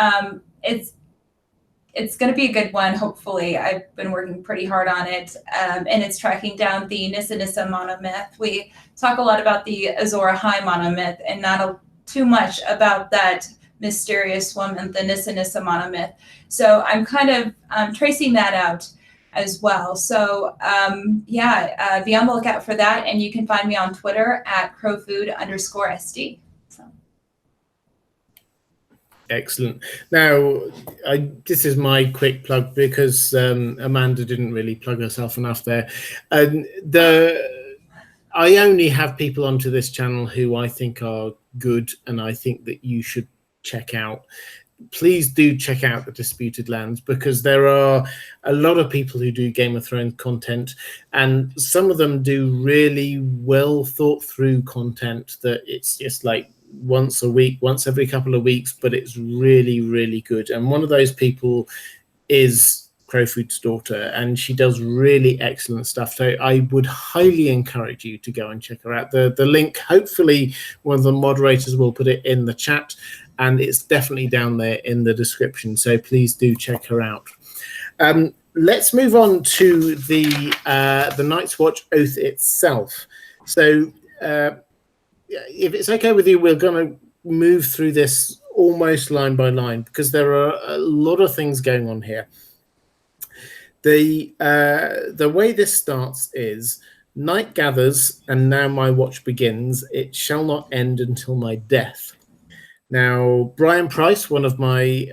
it's going to be a good one, hopefully. I've been working pretty hard on it, and it's tracking down the Nissa Nissa monomyth. We talk a lot about the Azor Ahai monomyth and not too much about that mysterious woman, the Nissa Nissa monomyth. So I'm kind of tracing that out as well. So be on the lookout for that, and you can find me on Twitter at crowfood_SD. Excellent. Now, this is my quick plug because Amanda didn't really plug herself enough there. I only have people onto this channel who I think are good and I think that you should check out. Please do check out the Disputed Lands, because there are a lot of people who do Game of Thrones content, and some of them do really well thought through content that it's just like once a week, once every couple of weeks, but it's really, really good. And one of those people is Crowfood's daughter, and she does really excellent stuff. So I would highly encourage you to go and check her out. The link, hopefully one of the moderators will put it in the chat, and it's definitely down there in the description. So please do check her out. Let's move on to the Night's Watch Oath itself. So if it's okay with you, we're going to move through this almost line by line, because there are a lot of things going on here. The way this starts is: night gathers, and now my watch begins. It shall not end until my death. Now, Brian Price, one of my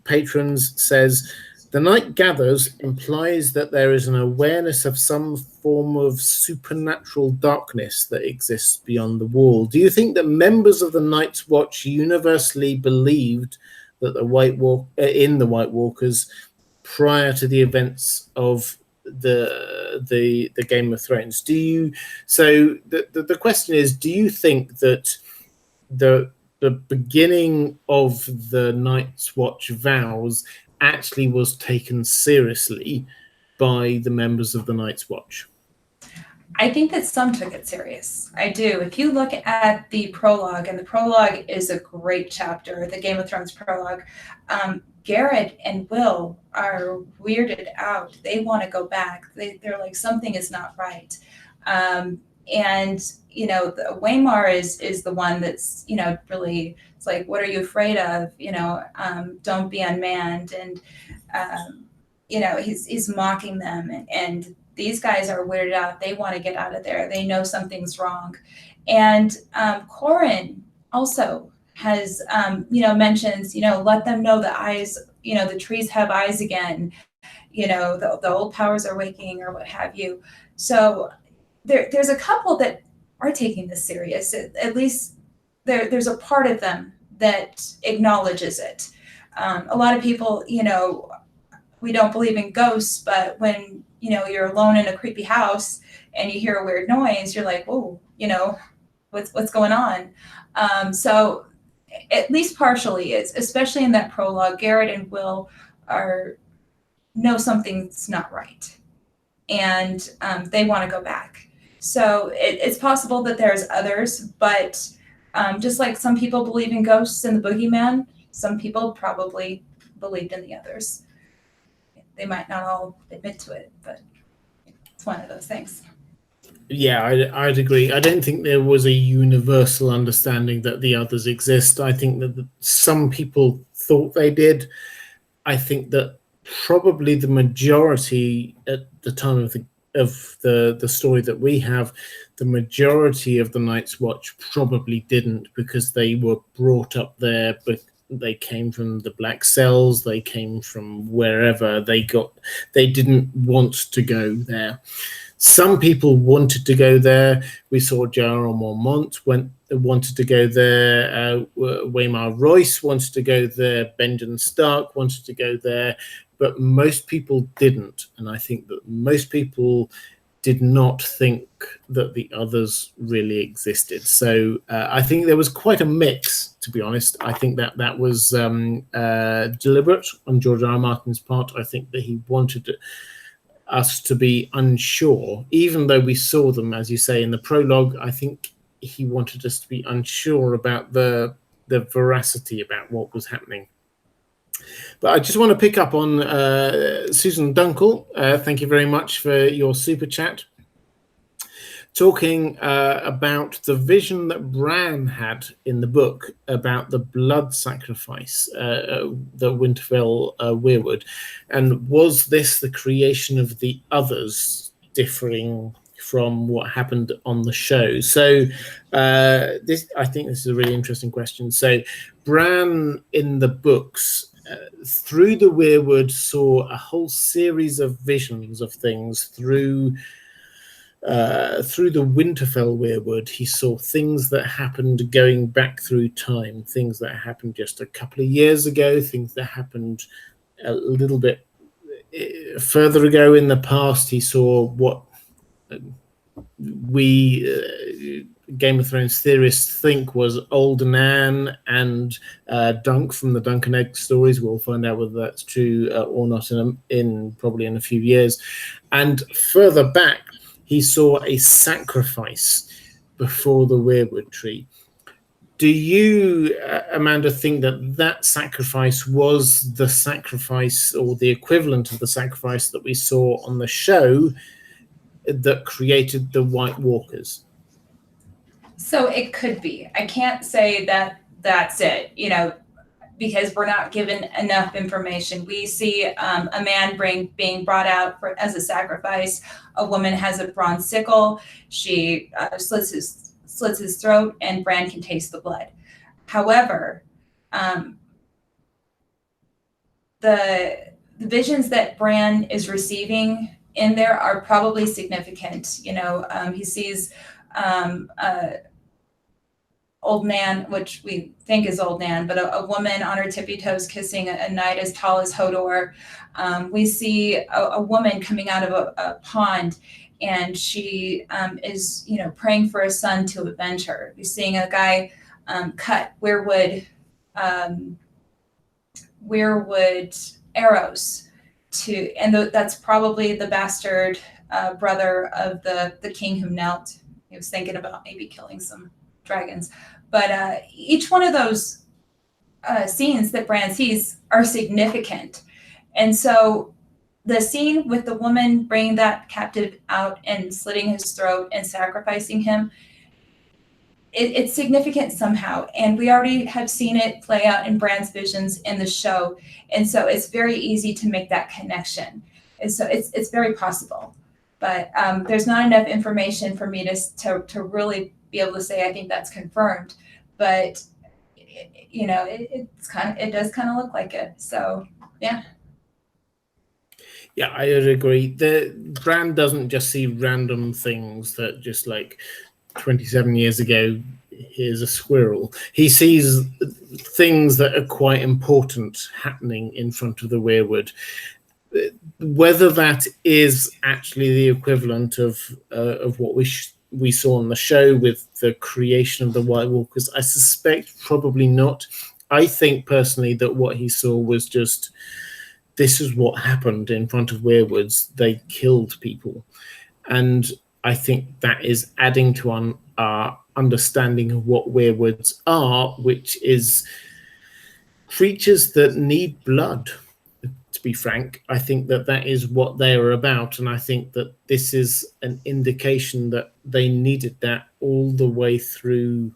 patrons, says, the night gathers implies that there is an awareness of some form of supernatural darkness that exists beyond the wall. Do you think that members of the Night's Watch universally believed that the White Walkers prior to the events of the Game of Thrones? So the question is, do you think that the beginning of the Night's Watch vows actually was taken seriously by the members of the Night's Watch? I think that some took it serious. I do. If you look at the prologue, and the prologue is a great chapter, the Game of Thrones prologue, Garrett and Will are weirded out. They want to go back. They're like, something is not right. And Waymar is the one that's, really, it's like, what are you afraid of? Don't be unmanned. And, he's mocking them. And these guys are weirded out. They want to get out of there. They know something's wrong. And Corin also has, mentions, let them know the eyes, the trees have eyes again. The old powers are waking, or what have you. So there's a couple that are taking this serious. At least there's a part of them that acknowledges it. A lot of people, we don't believe in ghosts, but when you're alone in a creepy house and you hear a weird noise, you're like, whoa, what's going on? So at least partially, especially in that prologue, Garrett and Will know something's not right, and they want to go back. So it's possible that there's others, but just like some people believe in ghosts and the boogeyman, some people probably believed in the others. They might not all admit to it, but it's one of those things. Yeah, I'd agree. I don't think there was a universal understanding that the others exist. I think that some people thought they did. I think that probably the majority at the time of the story that we have, the majority of the Night's Watch probably didn't, because they were brought up there, but they came from the Black Cells, they came from wherever they didn't want to go there. Some people wanted to go there. We saw General Mormont wanted to go there. Waymar Royce wanted to go there. Benjamin Stark wanted to go there. But most people didn't. And I think that most people did not think that the others really existed. So I think there was quite a mix, to be honest. I think that was deliberate on George R. R. Martin's part. I think that he wanted us to be unsure, even though we saw them, as you say, in the prologue. I think he wanted us to be unsure about the veracity about what was happening. But I just want to pick up on Susan Dunkel. Thank you very much for your super chat. Talking about the vision that Bran had in the book about the blood sacrifice, the Winterfell weirwood. And was this the creation of the others differing from what happened on the show? So I think this is a really interesting question. So Bran in the books, through the weirwood, saw a whole series of visions of things through the Winterfell weirwood. He saw things that happened going back through time, things that happened just a couple of years ago, things that happened a little bit further ago in the past. He saw what we Game of Thrones theorists think was old Nan and Dunk from the Dunk and Egg stories. We'll find out whether that's true or not in probably in a few years. And further back, he saw a sacrifice before the weirwood tree. Do you, Amanda, think that that sacrifice was the sacrifice or the equivalent of the sacrifice that we saw on the show that created the White Walkers? So it could be. I can't say that that's it, because we're not given enough information. We see a man being brought out as a sacrifice. A woman has a bronze sickle. She slits his throat, and Bran can taste the blood. However, the visions that Bran is receiving in there are probably significant. He sees old Nan, which we think is old Nan, but a woman on her tippy toes kissing a knight as tall as Hodor. We see a woman coming out of a pond, and she is, praying for a son to avenge her. We're seeing a guy cut weirwood arrows and that's probably the bastard brother of the king who knelt. He was thinking about maybe killing some dragons. But each one of those scenes that Bran sees are significant. And so the scene with the woman bringing that captive out and slitting his throat and sacrificing him, it's significant somehow. And we already have seen it play out in Bran's visions in the show. And so it's very easy to make that connection. And so it's very possible. But there's not enough information for me to really be able to say I think that's confirmed, but it does kind of look like it. So yeah. Yeah, I would agree. The Bran doesn't just see random things that just like 27 years ago, here's a squirrel. He sees things that are quite important happening in front of the weirwood. Whether that is actually the equivalent of what we saw on the show with the creation of the White Walkers, I suspect probably not. I think personally that what he saw was just, this is what happened in front of weirwoods. They killed people. And I think that is adding to our understanding of what weirwoods are, which is creatures that need blood. To be frank, I think that is what they are about, and I think that this is an indication that they needed that all the way through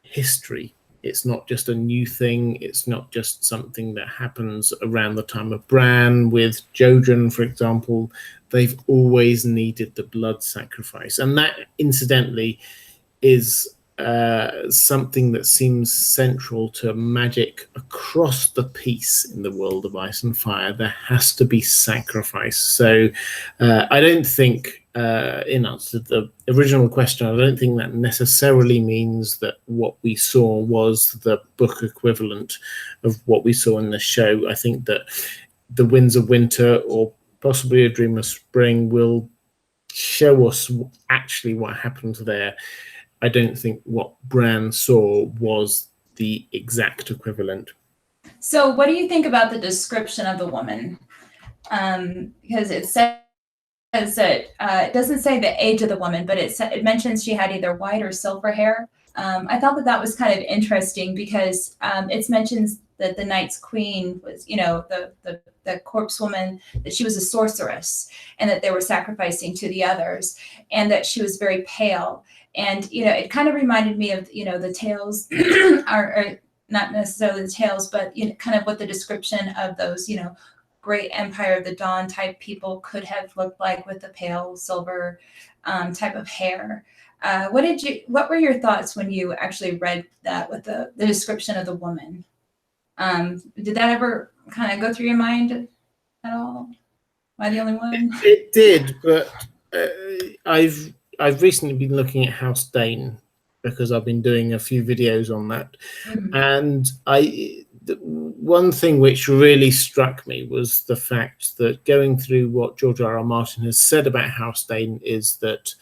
history. It's not just a new thing. It's not just something that happens around the time of Bran with Jojen, for example. They've always needed the blood sacrifice, and that, incidentally, is something that seems central to magic across the piece in the world of Ice and Fire. There has to be sacrifice. So I don't think, in answer to the original question, I don't think that necessarily means that what we saw was the book equivalent of what we saw in the show. I think that the Winds of Winter, or possibly A Dream of Spring, will show us actually what happened there. I don't think what Bran saw was the exact equivalent. So what do you think about the description of the woman? Because it says that it doesn't say the age of the woman, but it mentions she had either white or silver hair. I thought that that was kind of interesting because it mentions that the Night's Queen was, you know, the corpse woman, that she was a sorceress and that they were sacrificing to the others, and that she was very pale. And, you know, it kind of reminded me of, you know, the tales are not necessarily the tales, but, you know, kind of what the description of those, you know, great Empire of the Dawn type people could have looked like, with the pale silver type of hair. What were your thoughts when you actually read that with the description of the woman? Did that ever kind of go through your mind at all? Am I the only one? It did, but I've recently been looking at House Dane because I've been doing a few videos on that, and one thing which really struck me was the fact that, going through what George R. R. Martin has said about House Dane, is that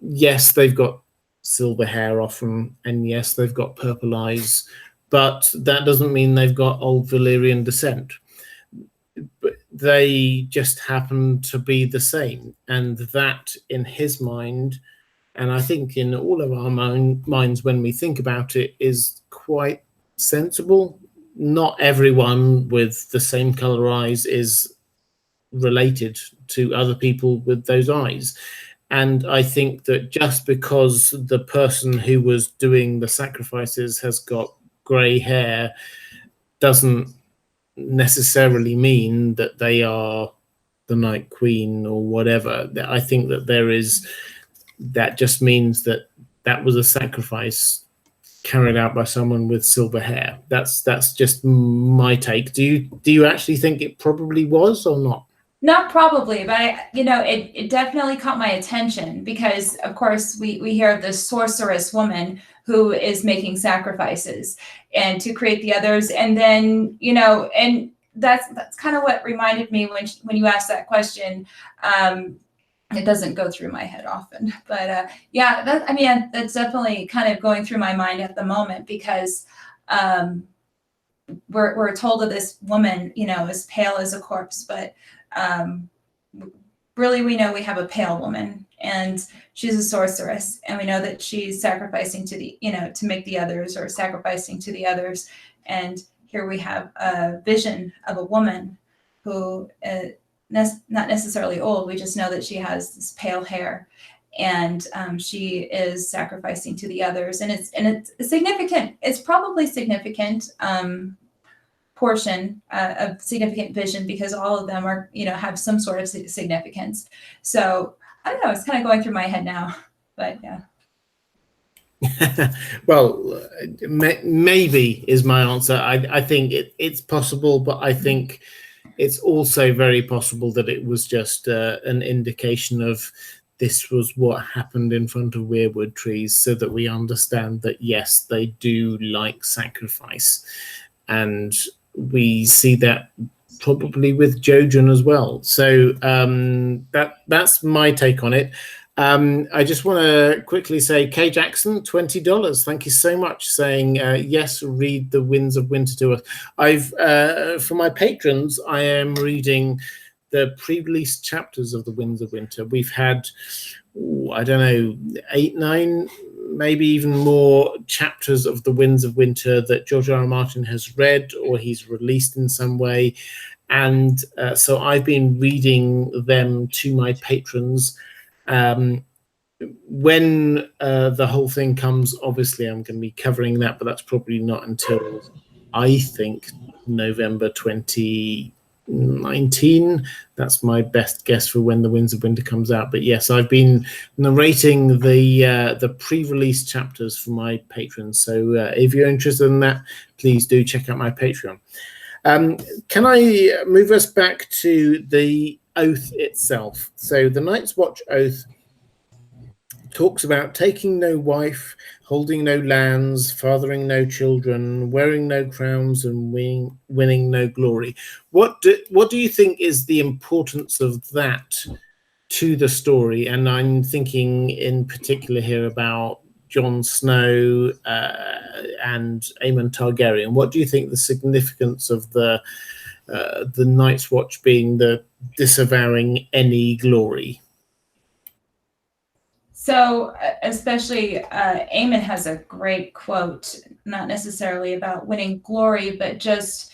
yes, they've got silver hair often, and yes, they've got purple eyes, but that doesn't mean they've got old Valyrian descent. But they just happen to be the same, and that, in his mind, and I think in all of our minds when we think about it, is quite sensible. Not everyone with the same color eyes is related to other people with those eyes. And I think that just because the person who was doing the sacrifices has got grey hair doesn't necessarily mean that they are the Night Queen or whatever. I think that that just means that that was a sacrifice carried out by someone with silver hair. That's just my take. Do you actually think it probably was or not? Not probably, but it definitely caught my attention because, of course, we hear of this sorceress woman who is making sacrifices and to create the others, and then and that's kind of what reminded me when you asked that question. It doesn't go through my head often, but yeah, that's definitely kind of going through my mind at the moment because we're told of this woman, as pale as a corpse, but really we know we have a pale woman and she's a sorceress, and we know that she's sacrificing to the, to make the others, or sacrificing to the others. And here we have a vision of a woman who not necessarily old. We just know that she has this pale hair, and she is sacrificing to the others, and it's significant. It's probably significant portion of significant vision, because all of them are, have some sort of significance. So I don't know, it's kind of going through my head now, but yeah. Well, maybe is my answer. I think it's possible, but I think it's also very possible that it was just an indication of this was what happened in front of weirwood trees, so that we understand that yes, they do like sacrifice. And we see that probably with Jojen as well. So that's my take on it. I just want to quickly say, Kay Jackson, $20. Thank you so much, saying yes, read The Winds of Winter to us. For my patrons, I am reading the pre-release chapters of The Winds of Winter. We've had, I don't know, 8, 9, maybe even more chapters of The Winds of Winter that George R. R. Martin has read or he's released in some way. And so I've been reading them to my patrons. When the whole thing comes, obviously I'm going to be covering that, but that's probably not until, I think, November 2019. That's my best guess for when The Winds of Winter comes out. But yes, I've been narrating the pre-release chapters for my patrons. So if you're interested in that, please do check out my Patreon. Can I move us back to the oath itself? So the Night's Watch oath talks about taking no wife, holding no lands, fathering no children, wearing no crowns, and winning no glory. What do you think is the importance of that to the story? And I'm thinking in particular here about Jon Snow and Aemon Targaryen. What do you think the significance of the Night's Watch being the disavowing any glory? So especially Eamon has a great quote, not necessarily about winning glory, but just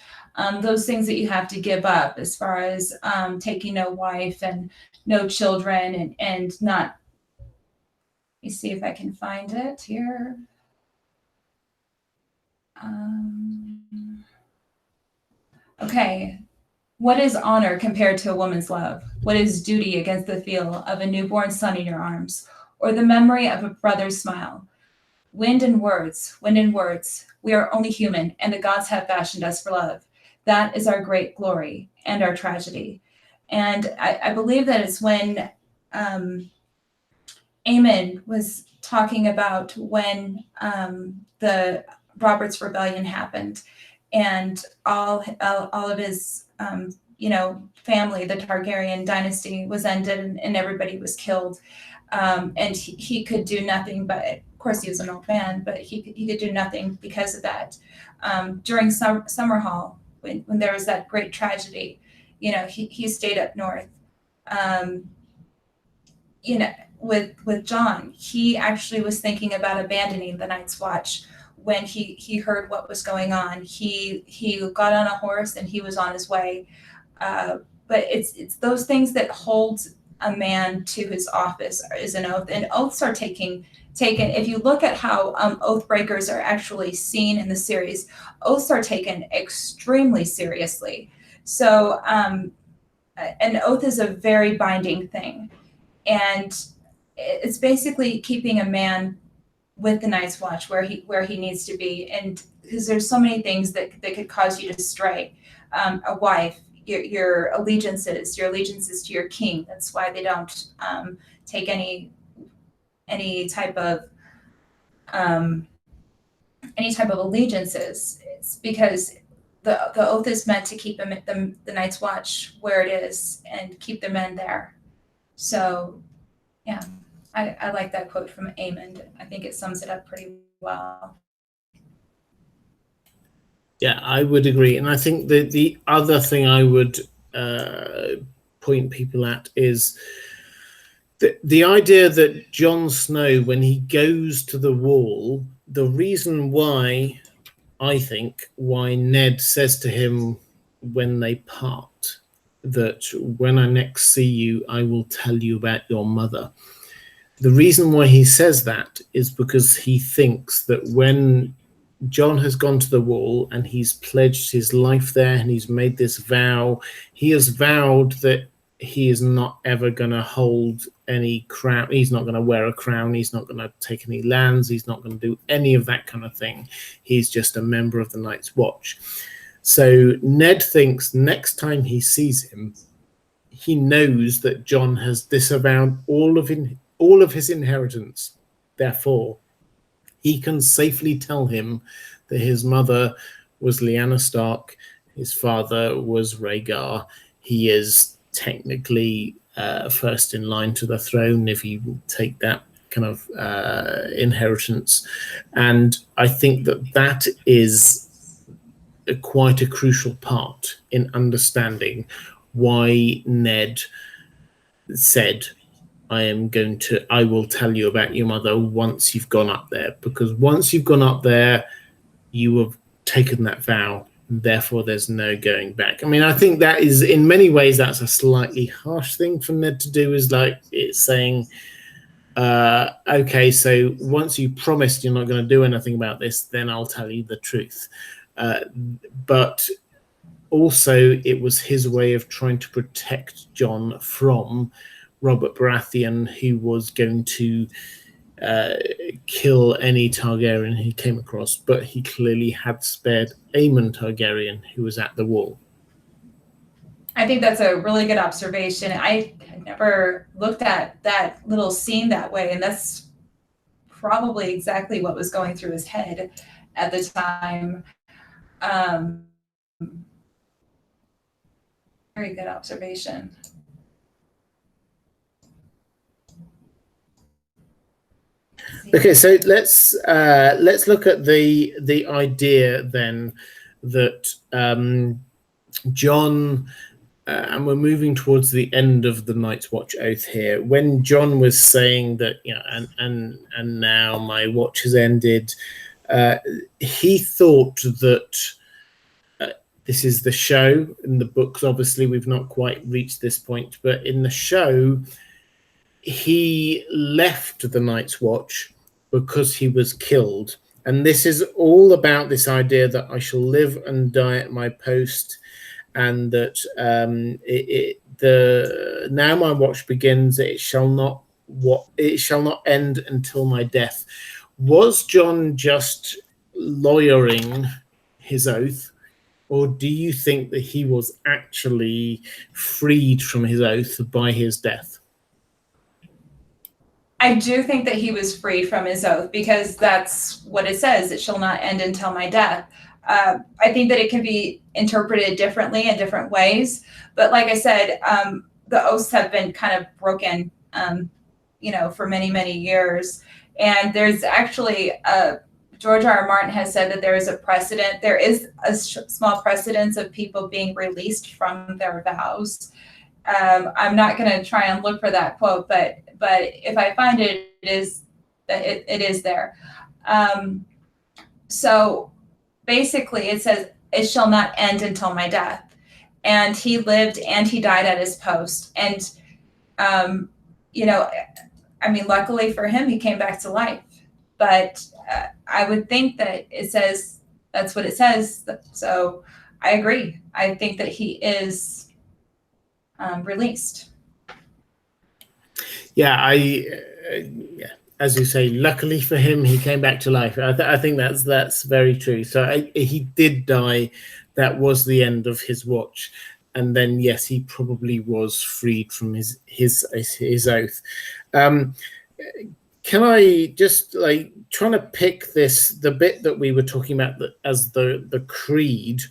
those things that you have to give up as far as taking no wife and no children and not. Let me see if I can find it here. Okay. What is honor compared to a woman's love? What is duty against the feel of a newborn son in your arms, or the memory of a brother's smile? Wind and words, wind and words. We are only human, and the gods have fashioned us for love. That is our great glory and our tragedy. And I believe that it's when Eamon was talking about when the Robert's Rebellion happened, and all of his family, the Targaryen dynasty, was ended, and everybody was killed. And he could do nothing but, of course, he was an old man, but he could do nothing because of that. During Summerhall, when there was that great tragedy, he stayed up north. With John, he actually was thinking about abandoning the Night's Watch when he heard what was going on. He got on a horse and he was on his way. But it's those things that hold a man to his office is an oath, and oaths are taken. If you look at how oath breakers are actually seen in the series, oaths are taken extremely seriously. So an oath is a very binding thing, and it's basically keeping a man with the Night's Watch where he needs to be, and because there's so many things that could cause you to stray. A wife, your allegiances to your king. That's why they don't take any type of allegiances. It's because the oath is meant to keep the Night's Watch where it is and keep the men there. So, yeah, I like that quote from Eamon. I think it sums it up pretty well. Yeah, I would agree. And I think the other thing I would point people at is the idea that Jon Snow, when he goes to the wall, the reason why, I think, why Ned says to him when they part, that when I next see you, I will tell you about your mother. The reason why he says that is because he thinks that when Jon has gone to the wall and he's pledged his life there and he's made this vow, he has vowed that he is not ever going to hold any crown. He's not going to wear a crown. He's not going to take any lands. He's not going to do any of that kind of thing. He's just a member of the Night's Watch. So Ned thinks next time he sees him, he knows that Jon has disavowed all of his inheritance. Therefore, he can safely tell him that his mother was Lyanna Stark, his father was Rhaegar. He is technically first in line to the throne if you take that kind of inheritance. And I think that is quite a crucial part in understanding why Ned said, I will tell you about your mother once you've gone up there, because once you've gone up there, you have taken that vow, and therefore there's no going back. I mean, I think that is, in many ways, that's a slightly harsh thing for Ned to do, is like it's saying, okay, so once you promised you're not going to do anything about this, then I'll tell you the truth. But also it was his way of trying to protect Jon from Robert Baratheon, who was going to kill any Targaryen he came across, but he clearly had spared Aemon Targaryen, who was at the wall. I think that's a really good observation. I had never looked at that little scene that way, and that's probably exactly what was going through his head at the time. Very good observation. Okay, so let's look at the idea then that Jon and we're moving towards the end of the Night's Watch oath here. When John was saying that, and now my watch has ended, he thought that this is the show. In the books, obviously, we've not quite reached this point, but in the show, he left the Night's Watch because he was killed. And this is all about this idea that I shall live and die at my post, and that now my watch begins. It shall not end until my death. Was John just lawyering his oath, or do you think that he was actually freed from his oath by his death? I do think that he was freed from his oath, because that's what it says. It shall not end until my death. I think that it can be interpreted differently in different ways. But like I said, the oaths have been kind of broken, for many, many years. And there's actually, George R. R. Martin has said that there is a precedent. There is a small precedence of people being released from their vows. I'm not going to try and look for that quote, but if I find it, it is there. So basically, it says, "It shall not end until my death," and he lived and he died at his post. And luckily for him, he came back to life. But I would think that it says that's what it says. So I agree. I think that he is released. Yeah, as you say, luckily for him, he came back to life. I think that's very true. So he did die. That was the end of his watch, and then yes, he probably was freed from his oath. Can I just trying to pick the bit that we were talking about as the creed?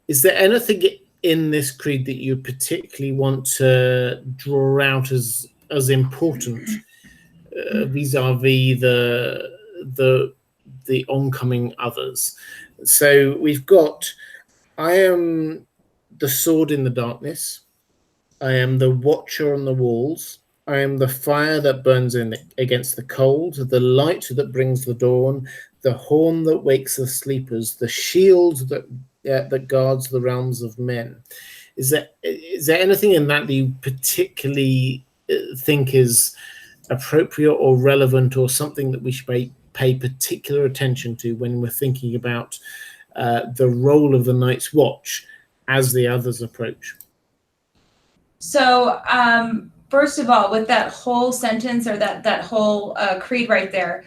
Is there anything in this creed that you particularly want to draw out as important vis-a-vis the oncoming others? So we've got, I am the sword in the darkness, I am the watcher on the walls, I am the fire that burns against the cold, the light that brings the dawn, the horn that wakes the sleepers, the shield that guards the realms of men. Is there anything in that you particularly think is appropriate or relevant, or something that we should pay particular attention to when we're thinking about the role of the Night's Watch as the others approach? So first of all, with that whole sentence, or that whole creed right there,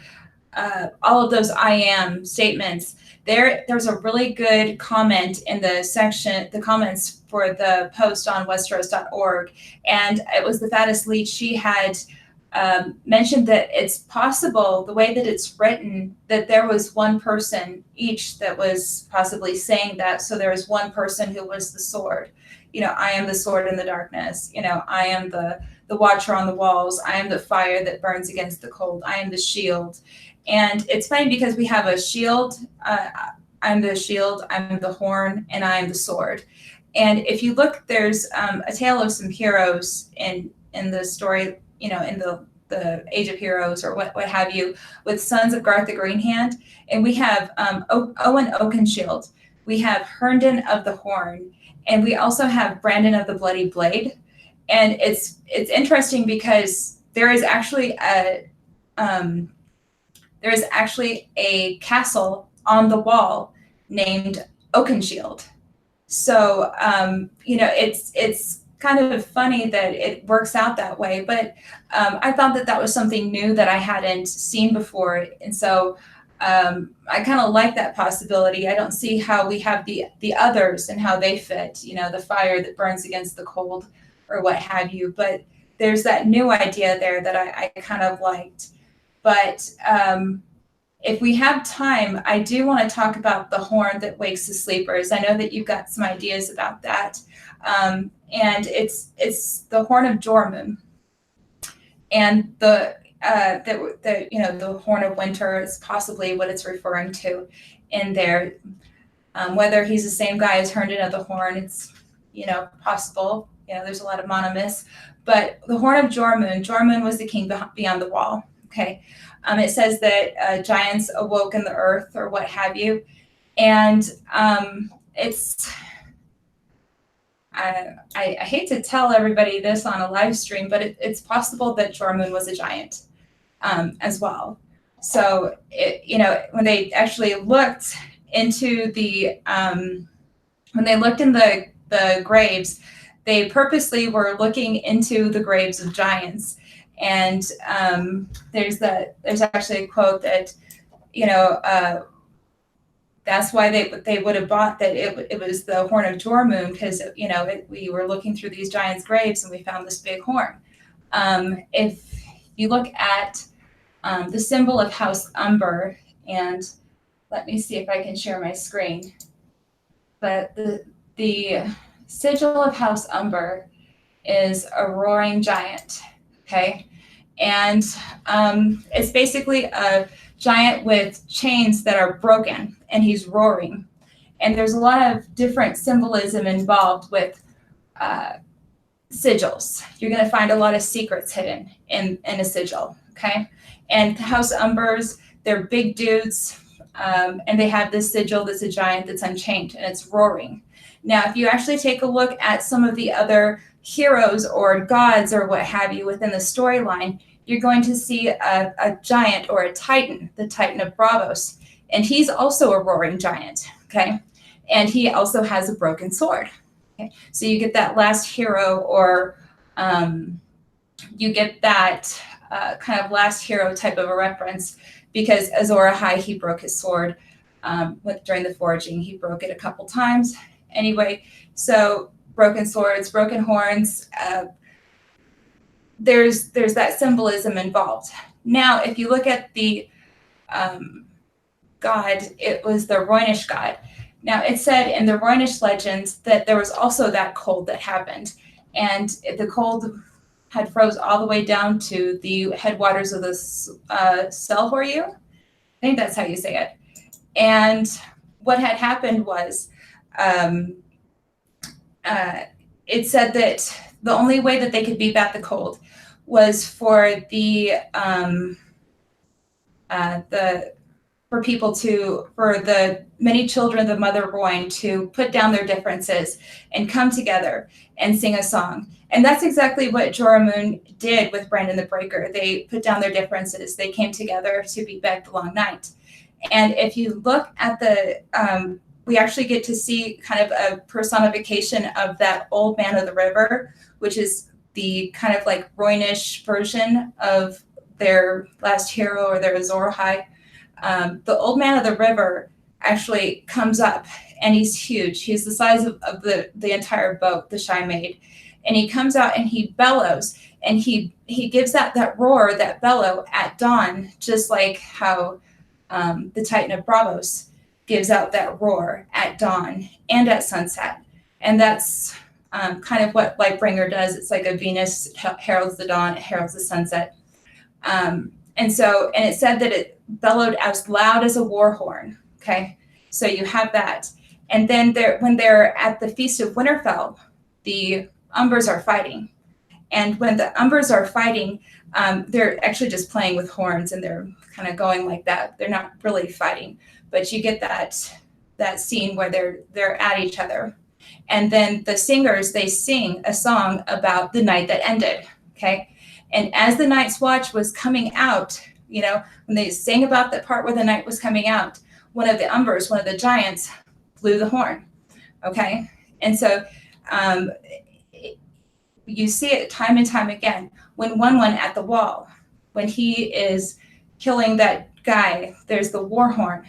all of those I am statements, there's a really good comment in the comments for the post on Westeros.org, and it was the Fattest Leech. She had mentioned that it's possible, the way that it's written, that there was one person each that was possibly saying that. So there was one person who was the sword. I am the sword in the darkness. I am the watcher on the walls. I am the fire that burns against the cold. I am the shield. And it's funny because we have a shield. I'm the shield, I'm the horn, and I am the sword. And if you look, there's a tale of some heroes in the story, in the Age of Heroes, or what have you, with sons of Garth the Greenhand. And we have Owen Oakenshield. We have Herndon of the Horn. And we also have Brandon of the Bloody Blade. And it's interesting because there is actually a castle on the wall named Oakenshield. So it's kind of funny that it works out that way. But I thought that was something new that I hadn't seen before, and so I kind of like that possibility. I don't see how we have the others and how they fit. The fire that burns against the cold, or what have you. But there's that new idea there that I kind of liked. But if we have time, I do want to talk about the horn that wakes the sleepers. I know that you've got some ideas about that. And it's the horn of Jormungand. And the horn of winter is possibly what it's referring to in there. Whether he's the same guy as Herndon of the Horn, it's, possible. There's a lot of monomyths, but the horn of Jormungand was the king beyond the wall. Okay. It says that giants awoke in the earth or what have you. And I hate to tell everybody this on a live stream, but it's possible that Jormungand was a giant as well. So, when they actually looked into when they looked in the graves, they purposely were looking into the graves of giants. And there's actually a quote that, that's why they would have bought that it was the horn of Jormungand, because we were looking through these giants' graves and we found this big horn. If you look at the symbol of House Umber, and let me see if I can share my screen. But the sigil of House Umber is a roaring giant. Okay, and it's basically a giant with chains that are broken, and he's roaring. And there's a lot of different symbolism involved with sigils. You're going to find a lot of secrets hidden in a sigil. Okay, and House Umbers, they're big dudes, and they have this sigil that's a giant that's unchained, and it's roaring. Now, if you actually take a look at some of the other heroes or gods or what have you within the storyline, you're going to see a giant or a titan, the Titan of Braavos, and he's also a roaring giant, okay? And he also has a broken sword. Okay? So you get that last hero, or you get that kind of last hero type of a reference, because Azor Ahai, he broke his sword during the foraging. He broke it a couple times. Anyway, so broken swords, broken horns, there's that symbolism involved. Now, if you look at the god, it was the Rhoynish god. Now, it said in the Rhoynish legends that there was also that cold that happened, and the cold had froze all the way down to the headwaters of the Selhoryu. I think that's how you say it. And what had happened was, it said that the only way that they could beat back the cold was for the many children of the mother Rhoyne to put down their differences and come together and sing a song. And that's exactly what Jormungand did with Brandon the Breaker. They put down their differences. They came together to beat back the Long Night. And if you look at we actually get to see kind of a personification of that old man of the river, which is the kind of like Rhoynish version of their last hero or their Azor Ahai. The old man of the river actually comes up, and he's huge. He's the size of the entire boat the Shai made. And he comes out and he bellows, and he gives that roar, that bellow at dawn, just like how the Titan of Braavos gives out that roar at dawn and at sunset. And that's kind of what Lightbringer does. It's like a Venus heralds the dawn, it heralds the sunset. And it said that it bellowed as loud as a war horn. Okay, so you have that. And then when they're at the Feast of Winterfell, the Umbers are fighting. And when the Umbers are fighting, they're actually just playing with horns, and they're kind of going like that. They're not really fighting, but you get that scene where they're at each other. And then the singers, they sing a song about the night that ended, okay? And as the Night's Watch was coming out, when they sang about the part where the night was coming out, one of the Umbers, one of the giants, blew the horn, okay? And so you see it time and time again. When one at the wall, when he is killing that guy, there's the war horn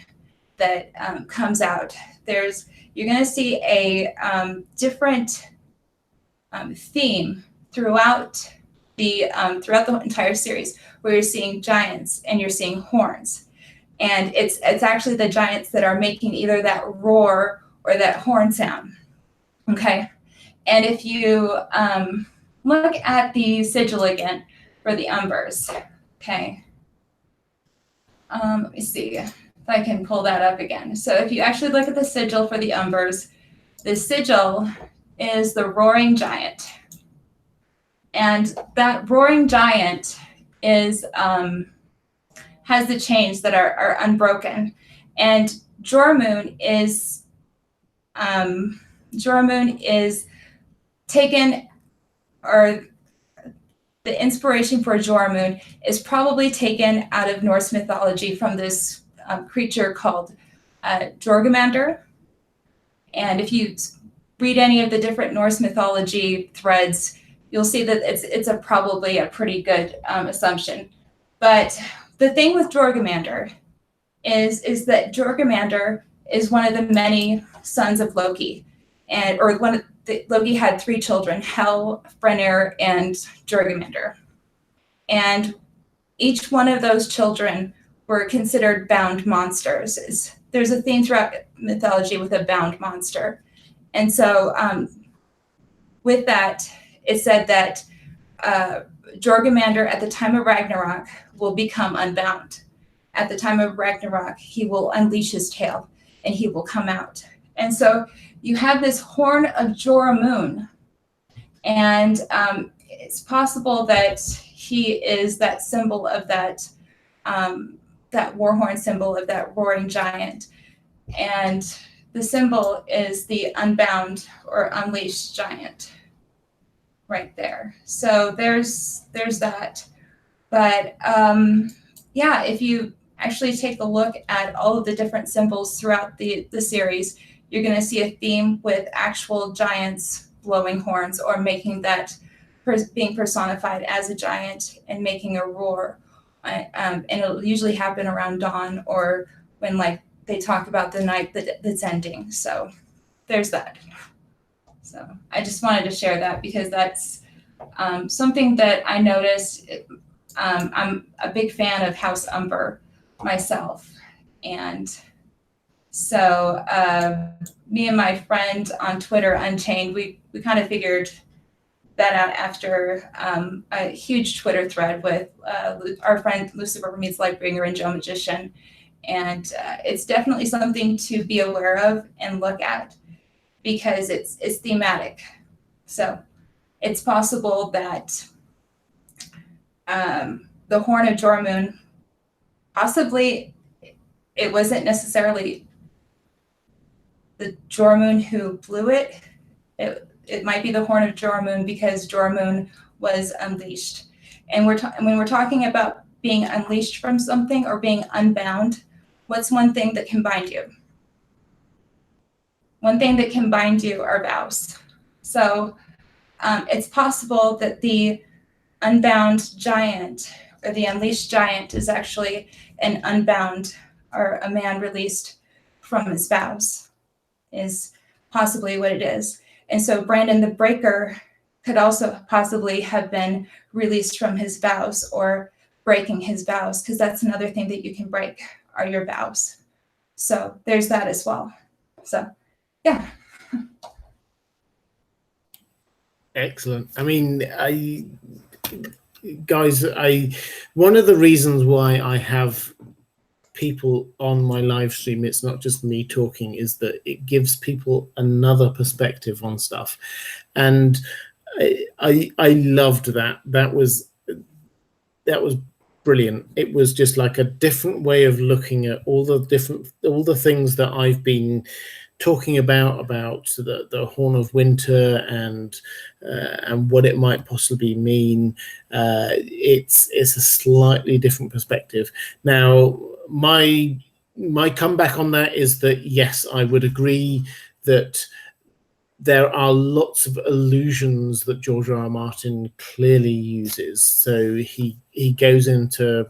that comes out. You're going to see a different theme throughout the entire series, where you're seeing giants and you're seeing horns, and it's actually the giants that are making either that roar or that horn sound. Okay, and if you look at the sigil again for the Umbers, okay, let me see if I can pull that up again. So if you actually look at the sigil for the Umbers, the sigil is the roaring giant. And that roaring giant is has the chains that are unbroken. And Joramun is taken, or the inspiration for Joramun is probably taken out of Norse mythology from this creature called Jorgamander. And if you read any of the different Norse mythology threads, you'll see that it's probably a pretty good assumption. But the thing with Jorgamander is that Jorgamander is one of the many sons of Loki, Loki had 3 children: Hel, Fenrir, and Jorgamander. And each one of those children were considered bound monsters. There's a theme throughout mythology with a bound monster. And so with that, it said that Jorgamander at the time of Ragnarok will become unbound. At the time of Ragnarok, he will unleash his tail and he will come out. And so you have this horn of Joramun, and it's possible that he is that symbol of that war horn symbol of that roaring giant. And the symbol is the unbound or unleashed giant right there. So there's that. But yeah, if you actually take a look at all of the different symbols throughout the series, you're going to see a theme with actual giants blowing horns or making that being personified as a giant and making a roar. And it'll usually happen around dawn or when like they talk about the night that's ending. So there's that. So I just wanted to share that because that's something that I noticed. I'm a big fan of House Umber myself. And so me and my friend on Twitter, Unchained, we kind of figured that out after a huge Twitter thread with our friend Lucifer Meets Lightbringer and Joe Magician. And it's definitely something to be aware of and look at because it's thematic. So it's possible that the Horn of Joramun, possibly it wasn't necessarily the Joramun who blew it. It might be the Horn of Joramun because Joramun was unleashed. And when we're talking about being unleashed from something or being unbound, what's one thing that can bind you? One thing that can bind you are vows. So it's possible that the unbound giant or the unleashed giant is actually an unbound or a man released from his vows, is possibly what it is. And so Brandon the Breaker could also possibly have been released from his vows or breaking his vows, because that's another thing that you can break are your vows. So there's that as well. So yeah. Excellent. I mean, guys, one of the reasons why I have people on my live stream, it's not just me talking, is that it gives people another perspective on stuff. And I loved that. That was brilliant. It was just like a different way of looking at all the things that I've been talking about the Horn of Winter and what it might possibly mean. It's a slightly different perspective. Now, my comeback on that is that yes, I would agree that there are lots of allusions that George R. R. Martin clearly uses. So he goes into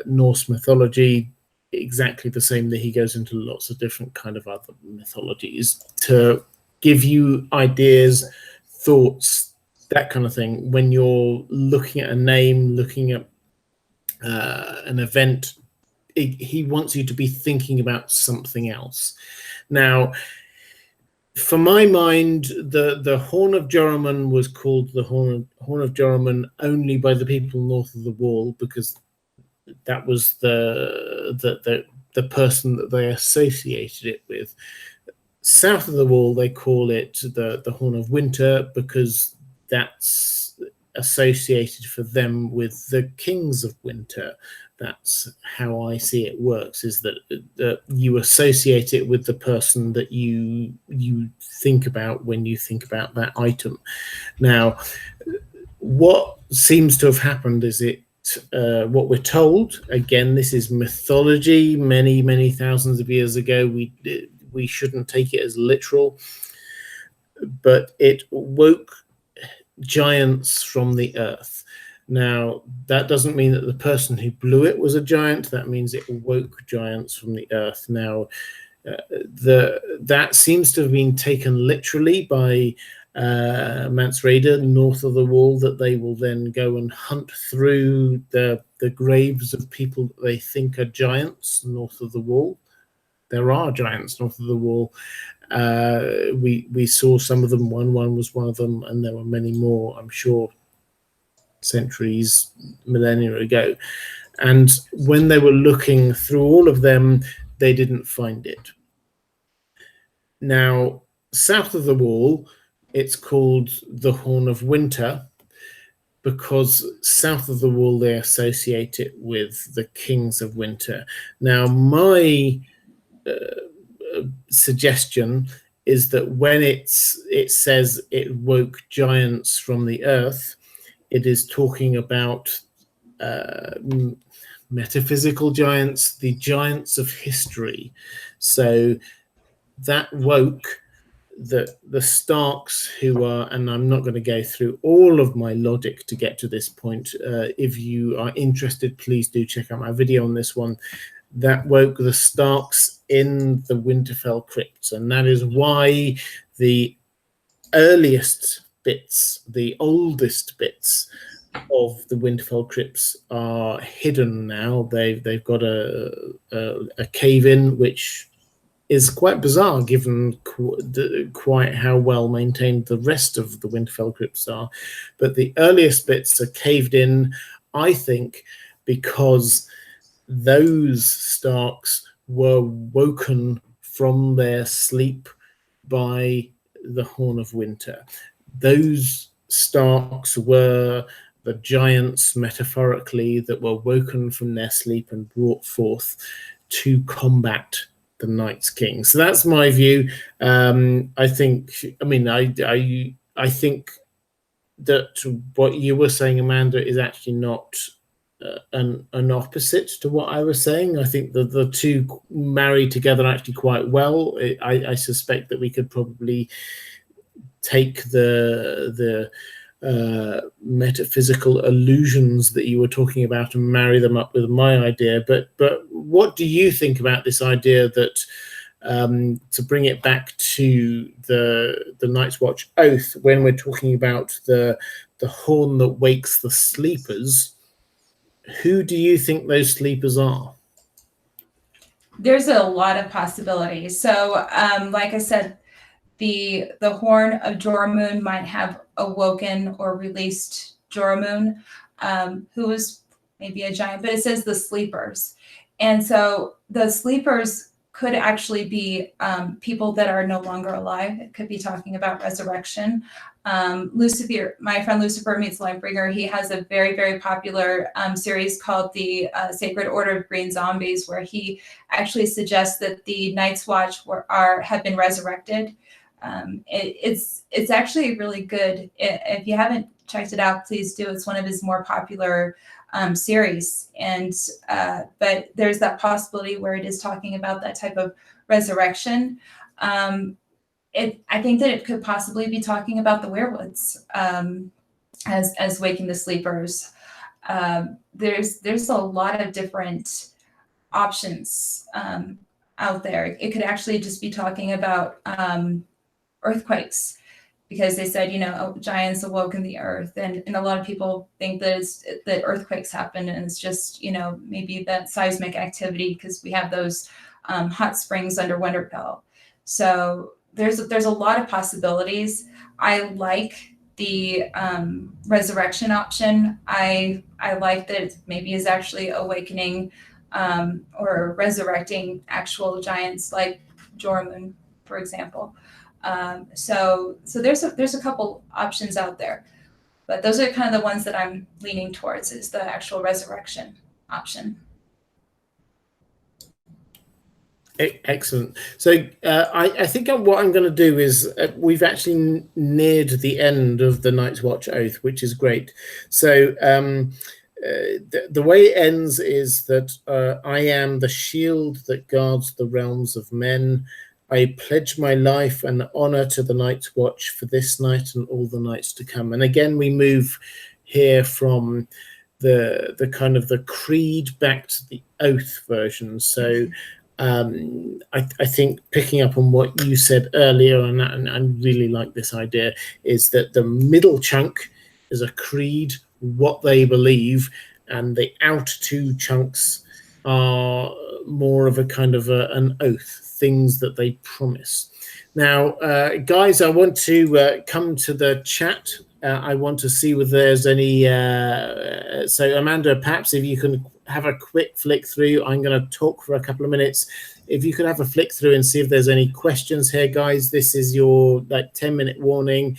Norse mythology exactly the same that he goes into lots of different kind of other mythologies to give you ideas, thoughts, that kind of thing. When you're looking at a name, looking at an event, he wants you to be thinking about something else. Now, for my mind, the Horn of Joramun was called the Horn of Joramun only by the people north of the Wall because that was the person that they associated it with. south of the wall, they call it the Horn of Winter, because that's associated for them with the kings of winter. That's how I see it works, is that you associate it with the person that you think about when you think about that item. Now, what seems to have happened is what we're told, again, this is mythology, many thousands of years ago, we shouldn't take it as literal, but it woke giants from the earth. Now, that doesn't mean that the person who blew it was a giant. That means it woke giants from the earth. Now, that seems to have been taken literally by Mance Rayder north of the wall, that they will then go and hunt through the graves of people that they think are giants north of the wall. There are giants north of the wall. We saw some of them. One was one of them, and there were many more, I'm sure, centuries, millennia ago. And when they were looking through all of them, they didn't find it. Now, south of the wall, it's called the Horn of Winter, because south of the wall they associate it with the kings of winter. Now, my suggestion is that when it says it woke giants from the earth, it is talking about metaphysical giants, the giants of history. So that woke the Starks, who are, and I'm not going to go through all of my logic to get to this point. If you are interested, please do check out my video on this one. That woke the Starks in the Winterfell crypts, and that is why the earliest bits, the oldest bits of the Winterfell crypts are hidden now. They've got a cave in, which is quite bizarre given quite how well maintained the rest of the Winterfell crypts are. But the earliest bits are caved in, I think, because those Starks were woken from their sleep by the Horn of Winter. Those Starks were the giants, metaphorically, that were woken from their sleep and brought forth to combat the Night's King. So that's my view. I think that what you were saying, Amanda, is actually not an opposite to what I was saying. I think that the two marry together actually quite well. I suspect that we could probably take the metaphysical illusions that you were talking about and marry them up with my idea. But what do you think about this idea that, to bring it back to the Night's Watch oath, when we're talking about the horn that wakes the sleepers, who do you think those sleepers are? There's a lot of possibilities. So, like I said, the horn of Joramun might have awoken or released Joramun, who was maybe a giant, but it says the sleepers. And so the sleepers could actually be people that are no longer alive. It could be talking about resurrection. Lucifer, my friend Lucifer Meets Lightbringer, he has a very, very popular series called the Sacred Order of Green Zombies, where he actually suggests that the Night's Watch have been resurrected. It's actually really good. If you haven't checked it out, please do. It's one of his more popular series, and but there's that possibility where it is talking about that type of resurrection. I think that it could possibly be talking about the werewolves as waking the sleepers. There's a lot of different options out there. It could actually just be talking about earthquakes, because they said, giants awoke in the earth, and a lot of people think that earthquakes happen, and it's just, maybe that seismic activity, because we have those hot springs under Winterfell. So there's a lot of possibilities. I like the resurrection option. I like that it maybe is actually awakening or resurrecting actual giants like Joramun. for example. So there's a couple options out there, but those are kind of the ones that I'm leaning towards, is the actual resurrection option. Excellent. So I think what I'm going to do is we've actually neared the end of the Night's Watch Oath, which is great. So the way it ends is that I am the shield that guards the realms of men. I pledge my life and honor to the Night's Watch for this night and all the nights to come. And again, we move here from the kind of the creed back to the oath version. So I think picking up on what you said earlier, and I really like this idea, is that the middle chunk is a creed, what they believe, and the outer two chunks are more of a kind of an oath, things that they promise. Now, guys, I want to come to the chat. I want to see whether there's any. So, Amanda, perhaps if you can have a quick flick through. I'm going to talk for a couple of minutes. If you could have a flick through and see if there's any questions here, guys. This is your 10-minute warning.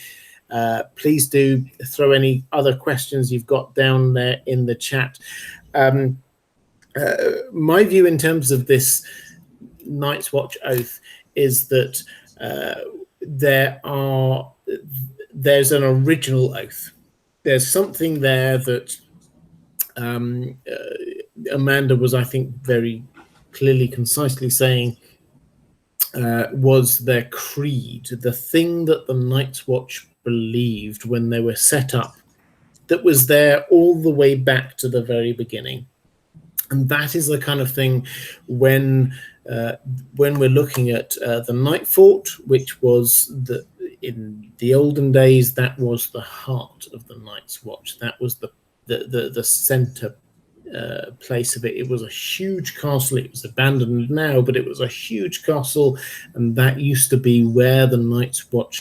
Please do throw any other questions you've got down there in the chat. My view in terms of this Night's Watch Oath is that there's an original oath. There's something there that Amanda was, I think, very clearly, concisely saying was their creed, the thing that the Night's Watch believed when they were set up, that was there all the way back to the very beginning. And that is the kind of thing when we're looking at the Night Fort, which was in the olden days, that was the heart of the Night's Watch. That was the center place of it. It was a huge castle. It was abandoned now, but it was a huge castle, and that used to be where the Night's Watch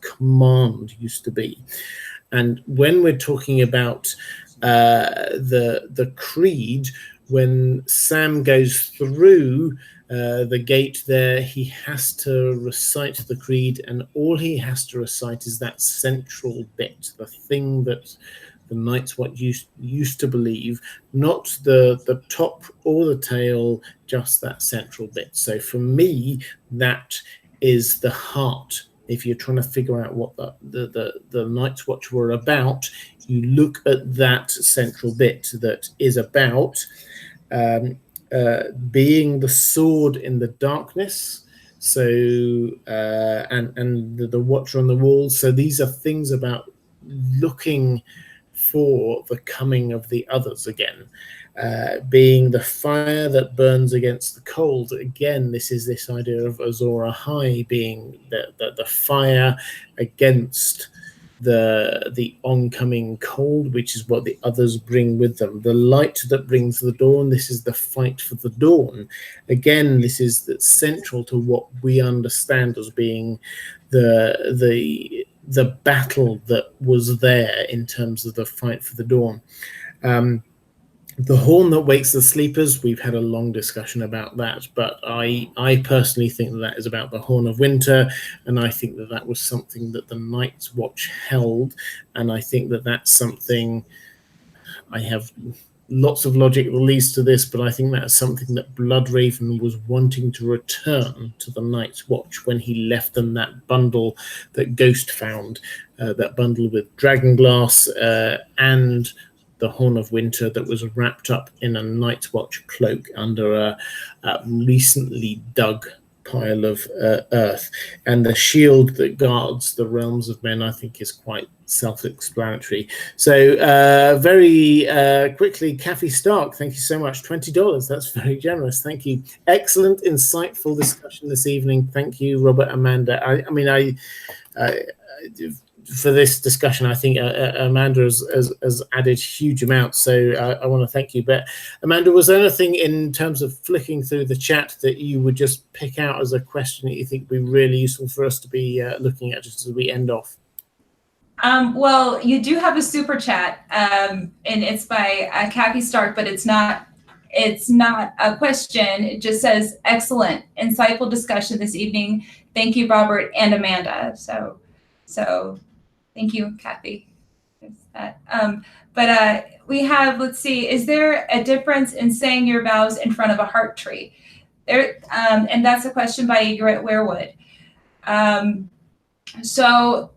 command used to be. And when we're talking about the creed, when Sam goes through the gate there, he has to recite the creed, and all he has to recite is that central bit, the thing that the Night's Watch used to believe, not the top or the tail, just that central bit. So for me, that is the heart. If you're trying to figure out what the Night's Watch were about, you look at that central bit that is about being the sword in the darkness. So and the watcher on the wall. So these are things about looking for the coming of the others again, being the fire that burns against the cold. Again, this is this idea of Azor Ahai being the fire against the oncoming cold, which is what the others bring with them. The light that brings the dawn, this is the fight for the dawn. Again, this is central to what we understand as being the battle that was there in terms of the fight for the dawn. The horn that wakes the sleepers, we've had a long discussion about that, but I personally think that is about the Horn of Winter, and I think that was something that the Night's Watch held, and I think that that's something, I have lots of logic that leads to this, but I think that's something that Bloodraven was wanting to return to the Night's Watch when he left them that bundle that Ghost found, that bundle with Dragonglass and the Horn of Winter that was wrapped up in a Night's Watch cloak under a recently dug pile of earth. And the shield that guards the realms of men, I think, is quite self-explanatory. So very quickly, Kathy Stark, thank you so much. $20, that's very generous. Thank you. Excellent, insightful discussion this evening. Thank you, Robert, Amanda. I for this discussion, I think Amanda has added huge amounts, so I want to thank you. But Amanda, was there anything in terms of flicking through the chat that you would just pick out as a question that you think would be really useful for us to be looking at just as we end off? Well, you do have a super chat, and it's by Kathy Stark, but it's not it's not a question. It just says, excellent, insightful discussion this evening. Thank you, Robert and Amanda. So thank you, Kathy. But we have, let's see, is there a difference in saying your vows in front of a heart tree? And that's a question by Egret Werewood. So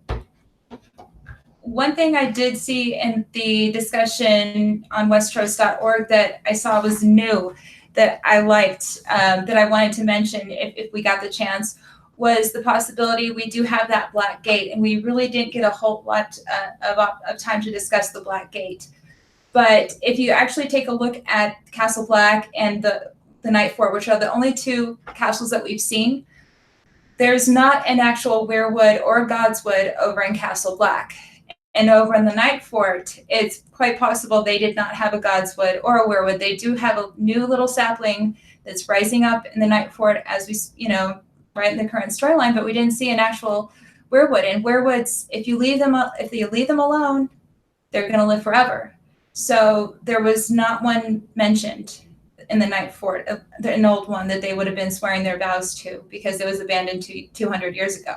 one thing I did see in the discussion on westeros.org that I saw was new, that I liked, that I wanted to mention if we got the chance, was the possibility we do have that Black Gate, and we really didn't get a whole lot of time to discuss the Black Gate. But if you actually take a look at Castle Black and the Night Fort, which are the only two castles that we've seen, there's not an actual weirwood or godswood over in Castle Black. And over in the Night Fort, it's quite possible they did not have a godswood or a weirwood. They do have a new little sapling that's rising up in the Night Fort as we, right in the current storyline, but we didn't see an actual weirwood. And weirwoods, if you leave them alone, they're going to live forever. So there was not one mentioned in the Night Fort, an old one that they would have been swearing their vows to, because it was abandoned 200 years ago.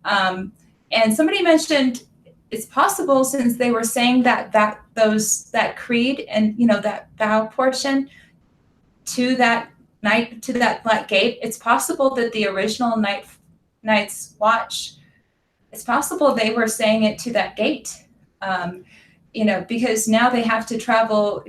And somebody mentioned it's possible, since they were saying that creed and that vow portion to that Black Gate, it's possible that the original Night's Watch, it's possible they were saying it to that gate. Because now they have to travel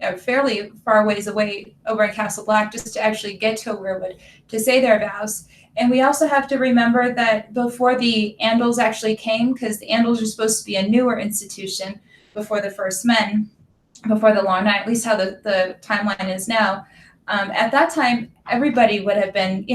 a fairly far ways away over in Castle Black just to actually get to a weirwood to say their vows. And we also have to remember that before the Andals actually came, because the Andals are supposed to be a newer institution before the First Men, before the Long Night, at least how the timeline is now. At that time, everybody would have been